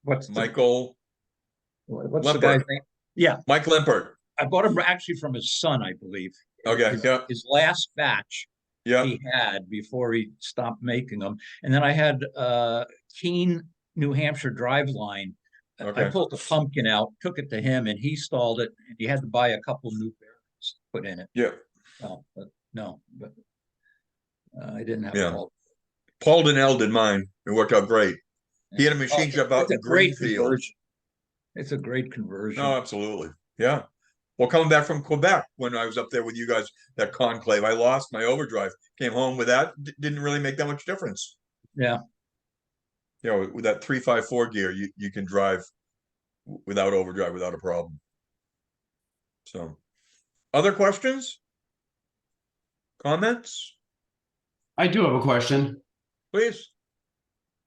what's Michael the guy's name? Yeah, Mike Limpert. I bought him actually from his son, I believe. Okay, yeah. His last batch he had before he stopped making them. And then I had Keene, New Hampshire driveline. Okay. I pulled the pumpkin out, took it to him, and he stalled it. And he had to buy a couple new bearings to put in it. Yeah. But I didn't have Paul. Paul Donnell did mine. It worked out great. He had a machine shop out in Greenfield. It's a great conversion. No, absolutely. Yeah. Well, coming back from Quebec, when I was up there with you guys, that Conclave, I lost my Overdrive. Came home with that. Didn't really make that much difference. Yeah. You know, with that 354 gear, you can drive without Overdrive without a problem. So, other questions? Comments? I do have a question. Please.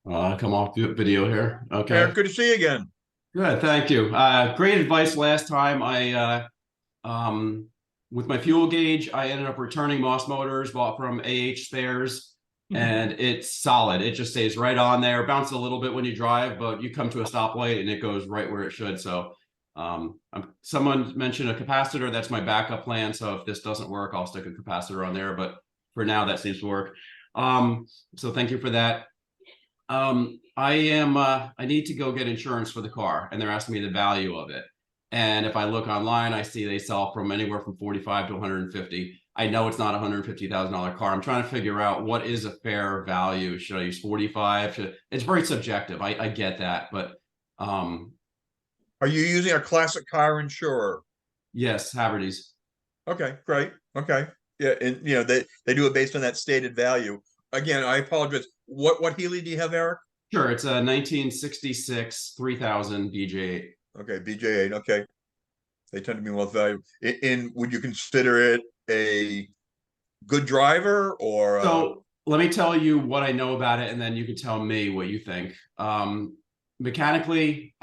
Come off the video here. Okay. Eric, good to see you again. Good, thank you. Great advice last time. I with my fuel gauge, I ended up returning Moss Motors, bought from AH Spares, and it's solid. It just stays right on there. Bounces a little bit when you drive, but you come to a stoplight and it goes right where it should. So someone mentioned a capacitor. That's my backup plan. So if this doesn't work, I'll stick a capacitor on there. But for now, that seems to work. So thank you for that. I need to go get insurance for the car, and they're asking me the value of it. And if I look online, I see they sell from anywhere from 45 to 150. I know it's not a $150,000 car. I'm trying to figure out what is a fair value. Should I use 45? It's very subjective. I get that, but are you using a classic car insurer? Yes, Haverty's. Okay, great. Okay. Yeah, and you know, they do it based on that stated value. Again, I apologize. What Healy do you have, Eric? Sure, it's a 1966 3000 BJ8. Okay, BJ8. Okay, they tend to be most valuable. And would you consider it a good driver or? So let me tell you what I know about it, and then you can tell me what you think. Mechanically,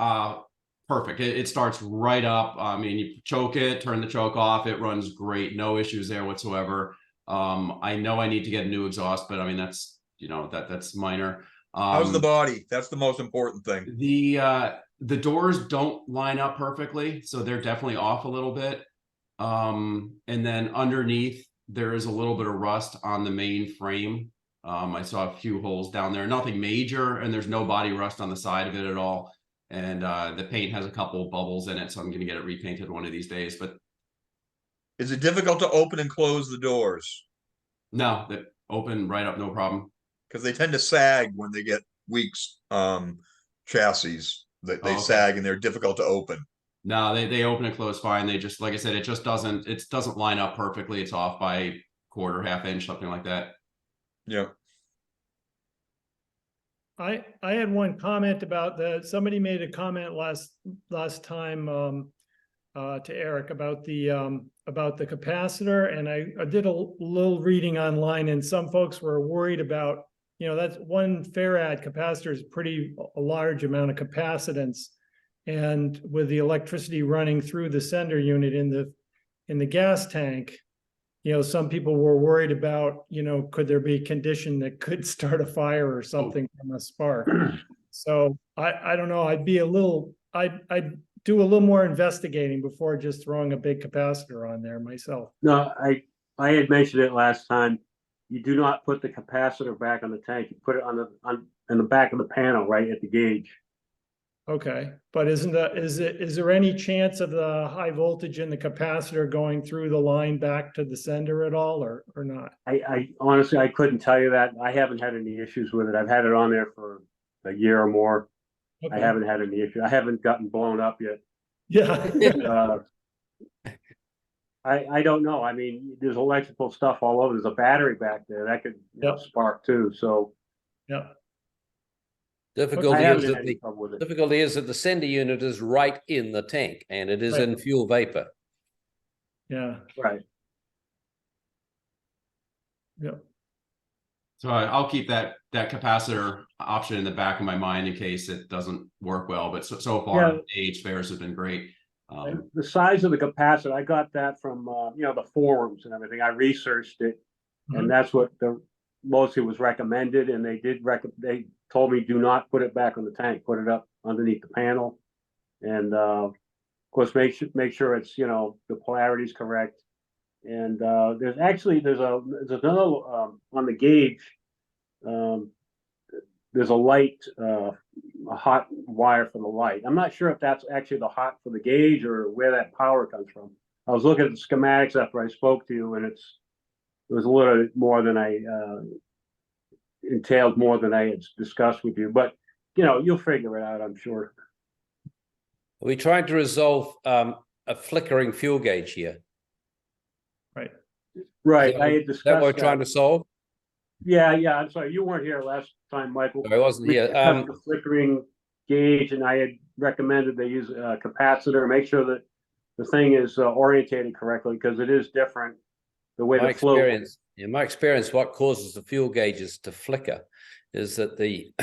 perfect. It starts right up. I mean, you choke it, turn the choke off. It runs great. No issues there whatsoever. I know I need to get a new exhaust, but I mean that's that's minor. How's the body? That's the most important thing. The doors don't line up perfectly, so they're definitely off a little bit. And then underneath there is a little bit of rust on the main frame. I saw a few holes down there, nothing major, and there's no body rust on the side of it at all. And the paint has a couple of bubbles in it, so I'm going to get it repainted one of these days. But is it difficult to open and close the doors? No, they open right up, no problem. Because they tend to sag when they get weak chassis. They sag and they're difficult to open. No, they open and close fine. They just, like I said, it doesn't line up perfectly. It's off by quarter, half inch, something like that. Yeah. I had one comment about that. Somebody made a comment last time to Eric about the capacitor, and I did a little reading online, and some folks were worried about, that's 1 farad capacitor is a large amount of capacitance, and with the electricity running through the sender unit in the gas tank, some people were worried about, could there be a condition that could start a fire or something from a spark. So I don't know. I'd do a little more investigating before just throwing a big capacitor on there myself. No, I had mentioned it last time. You do not put the capacitor back on the tank. You put it on the back of the panel, right at the gauge. Okay, but is there any chance of the high voltage in the capacitor going through the line back to the sender at all, or not? I honestly, I couldn't tell you that. I haven't had any issues with it. I've had it on there for a year or more. I haven't had any issue. I haven't gotten blown up yet. Yeah. I don't know. I mean, there's electrical stuff all over. There's a battery back there that could spark too. So yeah. Difficulty haven't is had that any the trouble with it. difficulty is that the sender unit is right in the tank and it is Right. in fuel vapor. Yeah. Right. Yeah. So I'll keep that capacitor option in the back of my mind in case it doesn't work well. But so far, AH spares have been great. The size of the capacitor, I got that from the forums and everything. I researched it, and that's what mostly was recommended. And they they told me do not put it back on the tank, put it up underneath the panel, and of course make sure it's the polarity is correct. And there's another on the gauge. There's a light, a hot wire for the light. I'm not sure if that's actually the hot for the gauge or where that power comes from. I was looking at the schematics after I spoke to you, and it was a little more than entailed more than I had discussed with you. But you'll figure it out, I'm sure. We tried to resolve a flickering fuel gauge here. Right. Right. I had discussed that. What we're trying to solve. Yeah. I'm sorry, you weren't here last time, Michael. I wasn't here. The flickering gauge, and I had recommended they use a capacitor. Make sure that the thing is orientated correctly because it is different the way the flow. In my experience, what causes the fuel gauges to flicker is that the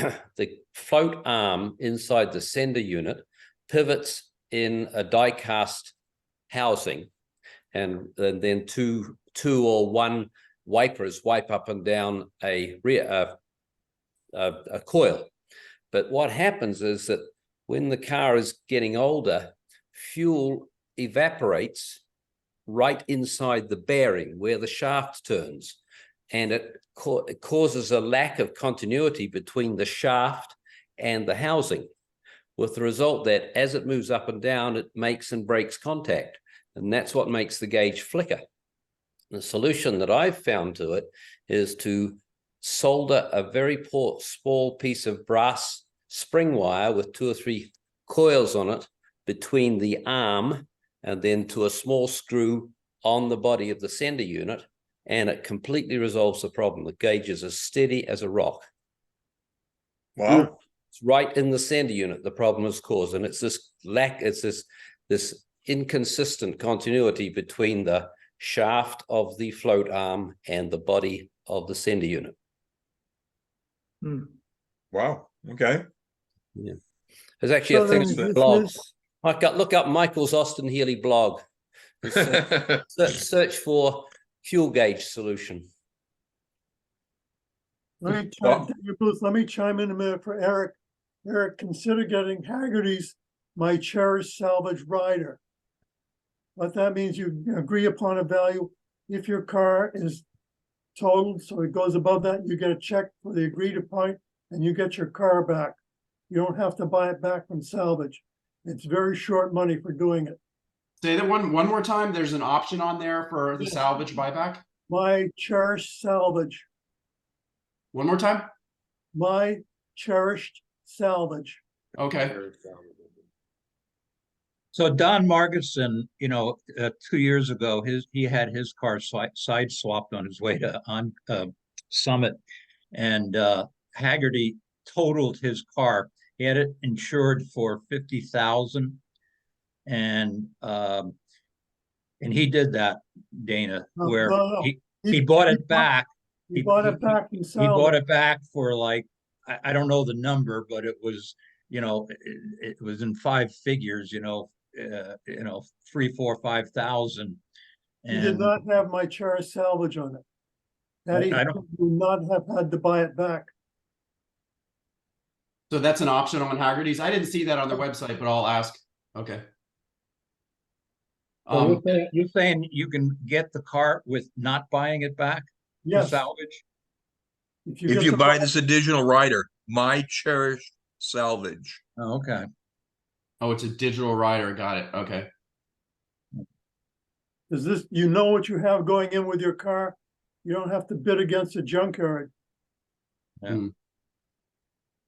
float arm inside the sender unit pivots in a die-cast housing, and then two or one wipers wipe up and down a coil. But what happens is that when the car is getting older, fuel evaporates right inside the bearing where the shaft turns, and it causes a lack of continuity between the shaft and the housing, with the result that as it moves up and down, it makes and breaks contact, and that's what makes the gauge flicker. The solution that I've found to it is to solder a very small piece of brass spring wire with 2 or 3 coils on it between the arm and then to a small screw on the body of the sender unit, and it completely resolves the problem. The gauge is as steady as a rock. Wow. It's right in the sender unit the problem is caused, and it's this inconsistent continuity between the shaft of the float arm and the body of the sender unit. Wow. Okay. Yeah. There's actually a thing on the blog. Look up Michael's Austin-Healey blog. Search for fuel gauge solution. Let me chime in a minute for Eric. Eric, consider getting Haggerty's My Cherished Salvage Rider. What that means, you agree upon a value. If your car is totaled, so it goes above that, you get a check for the agreed upon, and you get your car back. You don't have to buy it back from salvage. It's very short money for doing it. Say that one more time. There's an option on there for the salvage buyback. My Cherished Salvage. One more time. My Cherished Salvage. Okay. So Don Margison, 2 years ago, he had his car side swapped on his way to Summit, and Haggerty totaled his car. He had it insured for $50,000, and he did that, Dana, where he bought it back. He bought it back and he bought it back for like I don't know the number, but it was it was in 5 figures, 3, 4, 5,000. He did not have My Cherished Salvage on it. That he would not have had to buy it back. So that's an option on Haggerty's. I didn't see that on their website, but I'll ask. Okay. You're saying you can get the car with not buying it back? Yes. Salvage? If you buy this additional rider, My Cherished Salvage. Oh, okay. Oh, it's a digital rider. Got it. Okay. Is this, you know what you have going in with your car? You don't have to bid against a junkyard. Yeah.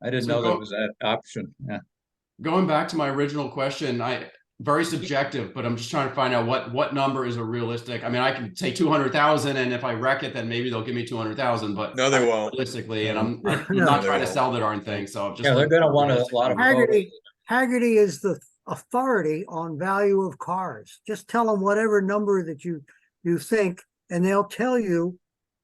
I didn't know there was that option. Yeah. Going back to my original question, very subjective, but I'm just trying to find out what number is a realistic. I mean, I can say 200,000, and if I wreck it, then maybe they'll give me 200,000. But No, they won't. realistically, and I'm No. not They trying to won't. sell the darn thing. So I'm just Yeah, they're looking gonna for want a realistic lot of numbers. Haggerty is the authority on value of cars. Just tell them whatever number that you think, and they'll tell you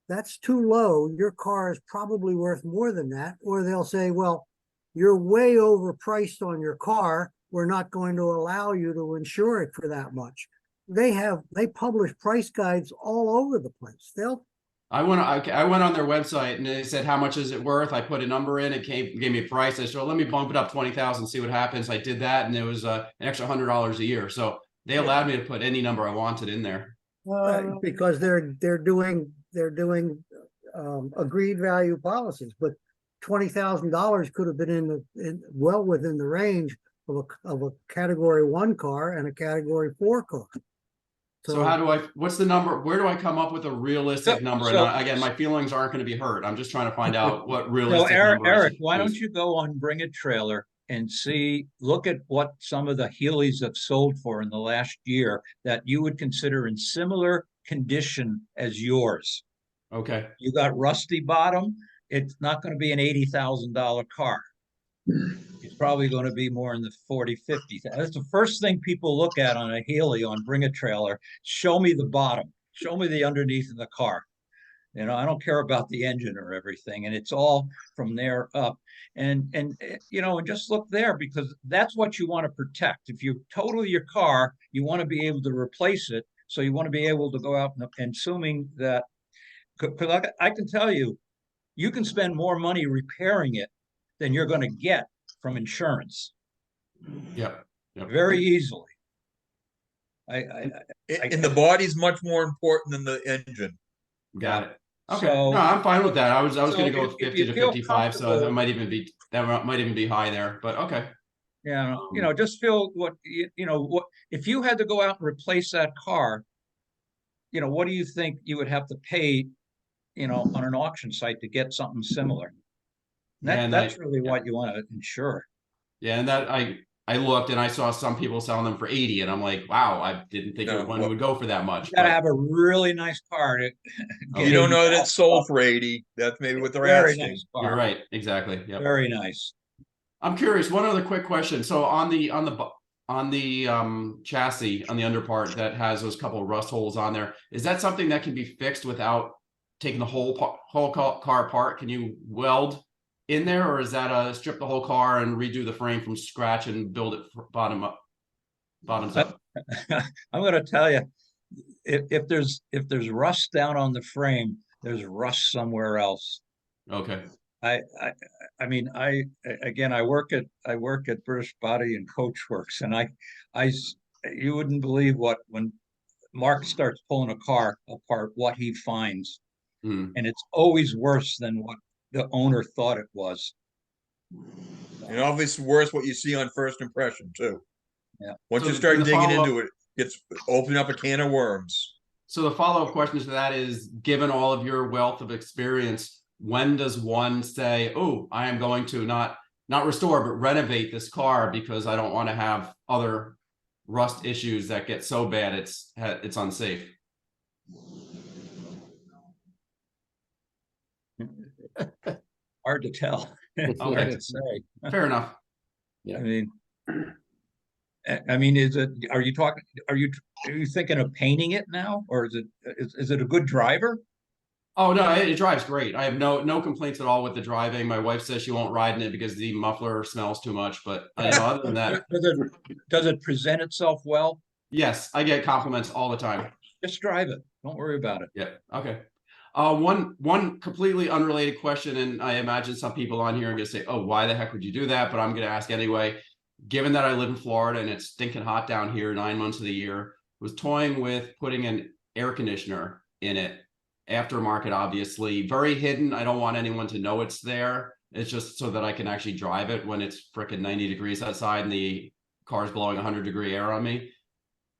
that's too low. Your car is probably worth more than that. Or they'll say, well, you're way overpriced on your car. We're not going to allow you to insure it for that much. They publish price guides all over the place. I went on their website and they said, how much is it worth? I put a number in, it gave me a price. I said, well, let me bump it up 20,000, see what happens. I did that, and it was an extra $100 a year. So they allowed me to put any number I wanted in there. Because they're doing agreed value policies, but $20,000 could have been well within the range of a category 1 car and a category 4 car. So how do what's the number? Where do I come up with a realistic number? And again, my feelings aren't going to be hurt. I'm just trying to find out what realistic number. Eric, why don't you go on Bring a Trailer and look at what some of the Healeys have sold for in the last year that you would consider in similar condition as yours. Okay. You got rusty bottom. It's not going to be an $80,000 car. It's probably going to be more in the 40, 50. That's the first thing people look at on a Healey on Bring a Trailer. Show me the bottom. Show me the underneath of the car. You know, I don't care about the engine or everything. And it's all from there up. And you know, and just look there, because that's what you want to protect. If you total your car, you want to be able to replace it. So you want to be able to go out and assuming that, because I can tell you, you can spend more money repairing it than you're going to get from insurance. Yep. Very easily. And the body's much more important than the engine. Got it. Okay. So, no, I'm fine with that. I was so going to go with 50 to 55, so that might even be high there. But okay. Yeah, you know, just feel what if you had to go out and replace that car, you know, what do you think you would have to pay, you know, on an auction site to get something similar? That's really what you want to insure. Yeah, and that I looked and I saw some people selling them for 80, and I'm like, wow, I didn't think one would go for that much. You gotta have a really nice car to you don't know that it's sold for 80. That's maybe what they're asking. Nice car. You're right, exactly. Yep. Very nice. I'm curious, one other quick question. So on the chassis, on the underpart that has those couple of rust holes on there, is that something that can be fixed without taking the whole car apart? Can you weld in there, or is that strip the whole car and redo the frame from scratch and build it bottoms up? I'm going to tell you, if there's rust down on the frame, there's rust somewhere else. Okay. I mean, I work at British Body and Coachworks, and you wouldn't believe when Mark starts pulling a car apart, what he finds. And it's always worse than what the owner thought it was. And obviously worse what you see on first impression too. Yeah. Once you start digging into it, it's opening up a can of worms. So the follow-up question to that is, given all of your wealth of experience, when does one say, oh, I am going to not restore, but renovate this car because I don't want to have other rust issues that get so bad it's unsafe? Hard to tell. Hard to say. Fair enough. Yeah. I mean, are you thinking of painting it now, or is it a good driver? Oh no, it drives great. I have no complaints at all with the driving. My wife says she won't ride in it because the muffler smells too much, but other than that, does it present itself well? Yes, I get compliments all the time. Just drive it. Don't worry about it. Yeah. Okay. One completely unrelated question, and I imagine some people on here are going to say, "Oh, why the heck would you do that?" But I'm going to ask anyway. Given that I live in Florida and it's stinking hot down here 9 months of the year, was toying with putting an air conditioner in it. Aftermarket, obviously, very hidden. I don't want anyone to know it's there. It's just so that I can actually drive it when it's frickin' 90 degrees outside and the car's blowing 100-degree air on me.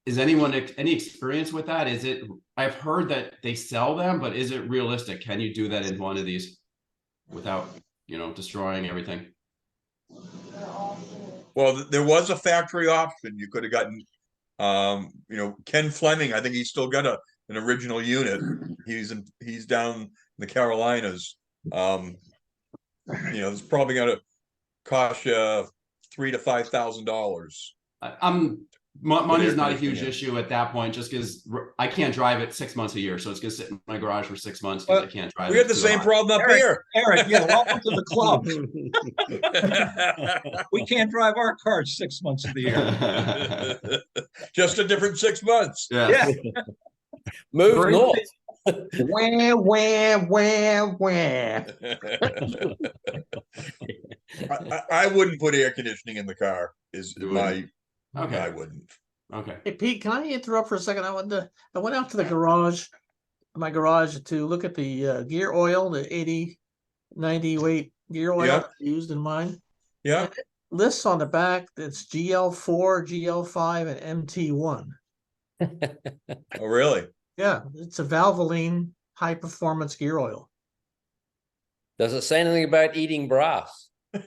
Is anyone any experience with that? Is it? I've heard that they sell them, but is it realistic? Can you do that in one of these without, destroying everything? Well, there was a factory option. You could have gotten, Ken Fleming. I think he's still got an original unit. He's down in the Carolinas. It's probably going to cost you $3,000 to $5,000. Money's not a huge issue at that point, just because I can't drive it 6 months a year, so it's gonna sit in my garage for 6 months because I can't drive it. We had the same problem up here. Eric, yeah, welcome to the club. We can't drive our cars 6 months of the year. Just a different 6 months. Yeah. Move north. Wah. I wouldn't put air conditioning in the car. Okay. I wouldn't. Okay. Hey Pete, can I interrupt for a second? I went out to the garage, my garage, to look at the gear oil, the 80-90 weight gear oil Yeah. used in mine. Yeah. And it lists on the back that's GL4, GL5, and MT1. Oh, really? Yeah, it's a Valvoline high performance gear oil. Does it say anything about eating brass? It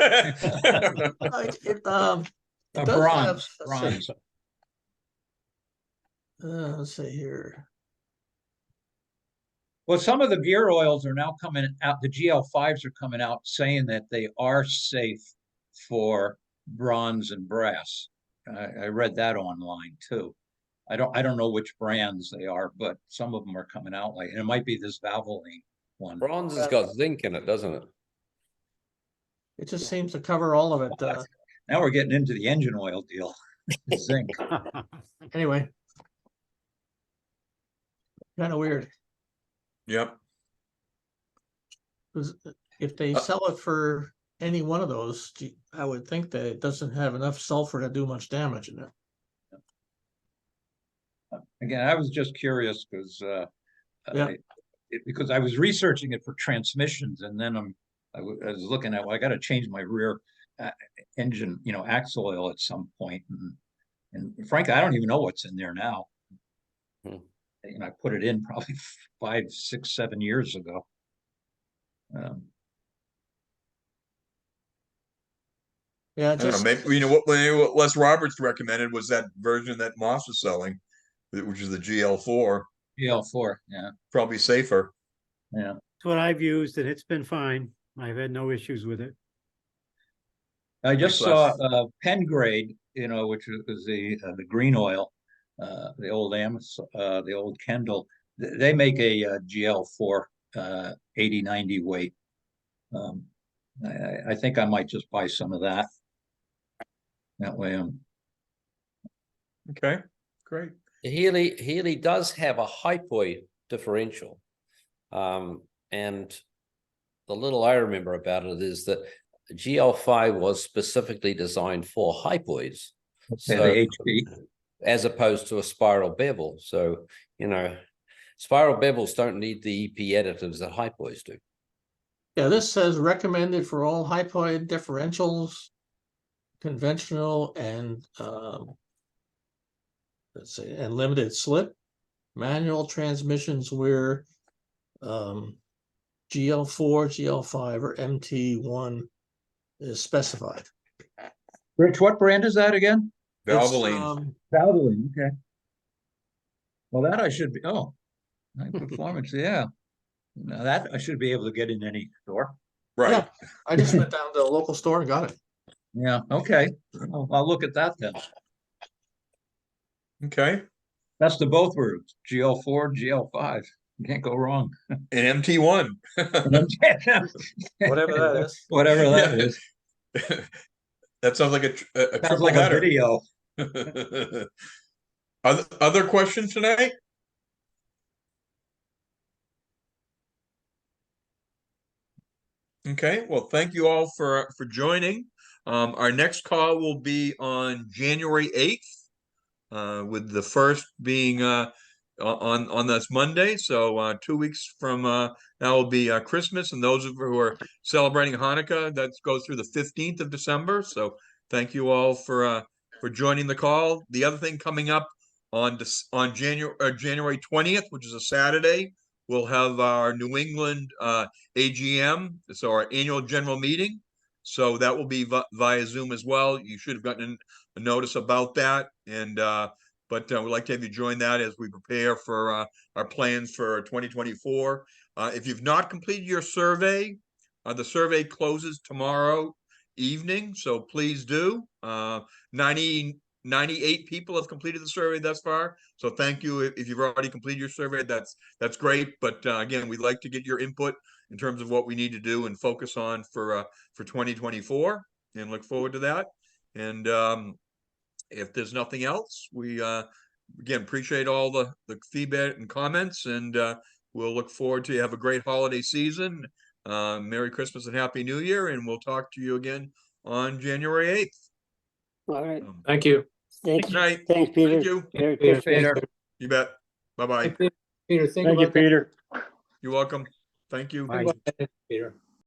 does Bronze. have, Bronze. let's see here. Well, some of the gear oils are now coming out. The GL5s are coming out saying that they are safe for bronze and brass. I read that online too. I don't know which brands they are, but some of them are coming out and it might be this Valvoline one. Bronze has got zinc in it, doesn't it? It just seems to cover all of it. Now we're getting into the engine oil deal. Zinc. Anyway, kind of weird. Yep. If they sell it for any one of those, I would think that it doesn't have enough sulfur to do much damage in it. Again, I was just curious because because I was researching it for transmissions, and then I was looking at, well, I got to change my rear engine, axle oil at some point, and frankly, I don't even know what's in there now. I put it in probably 5, 6, 7 years ago. Yeah, I don't know, maybe what Les Roberts recommended was that version that Moss was selling, which is the GL4. GL4, yeah, probably safer. Yeah, It's what I've used, and it's been fine. I've had no issues with it. I just saw Pengrade, which is the green oil, the old the old Kendall. They make a GL4 80-90 weight. I think I might just buy some of that. That way, okay, great. Healey does have a hypoid differential, and the little I remember about it is that GL5 was specifically designed for hypoids, as opposed to a spiral bevel. So spiral bevels don't need the EP additives that hypoids do. Yeah, this says recommended for all hypoid differentials, conventional and let's see, and limited slip, manual transmissions where GL4, GL5, or MT1 is specified. Rich, what brand is that again? Valvoline. Valvoline, okay. Well, that I should be. Oh, high performance, yeah. Now that I should be able to get in any store. Right. Yeah, I just went down to the local store and got it. Yeah, okay. I'll look at that then. Okay. That's the both words, GL4, GL5. You can't go wrong. And MT1. Whatever that is. Whatever that is. That sounds like a triple like header. A video. Other questions tonight? Okay, well, thank you all for joining. Our next call will be on January 8th, with the first being on this Monday. So 2 weeks from now will be Christmas, and those of you who are celebrating Hanukkah, that goes through the 15th of December. So thank you all for joining the call. The other thing coming up on January 20th, which is a Saturday, we'll have our New England AGM, so our annual general meeting. So that will be via Zoom as well. You should have gotten a notice about that. And but we'd like to have you join that as we prepare for our plans for 2024. If you've not completed your survey, the survey closes tomorrow evening, so please do. 98 people have completed the survey thus far, so thank you. If you've already completed your survey, that's great. But again, we'd like to get your input in terms of what we need to do and focus on for 2024, and look forward to that. And if there's nothing else, we again appreciate all the feedback and comments, and we'll look forward to you. Have a great holiday season. Merry Christmas and Happy New Year, and we'll talk to you again on January 8th. All right. Thank you. Thanks. Good night. Thanks, Peter. Thank you. Merry Peter, Christmas. You bet. Bye-bye. Peter, think Thank you, about that. Peter. You're welcome. Thank you. Think about that, Peter.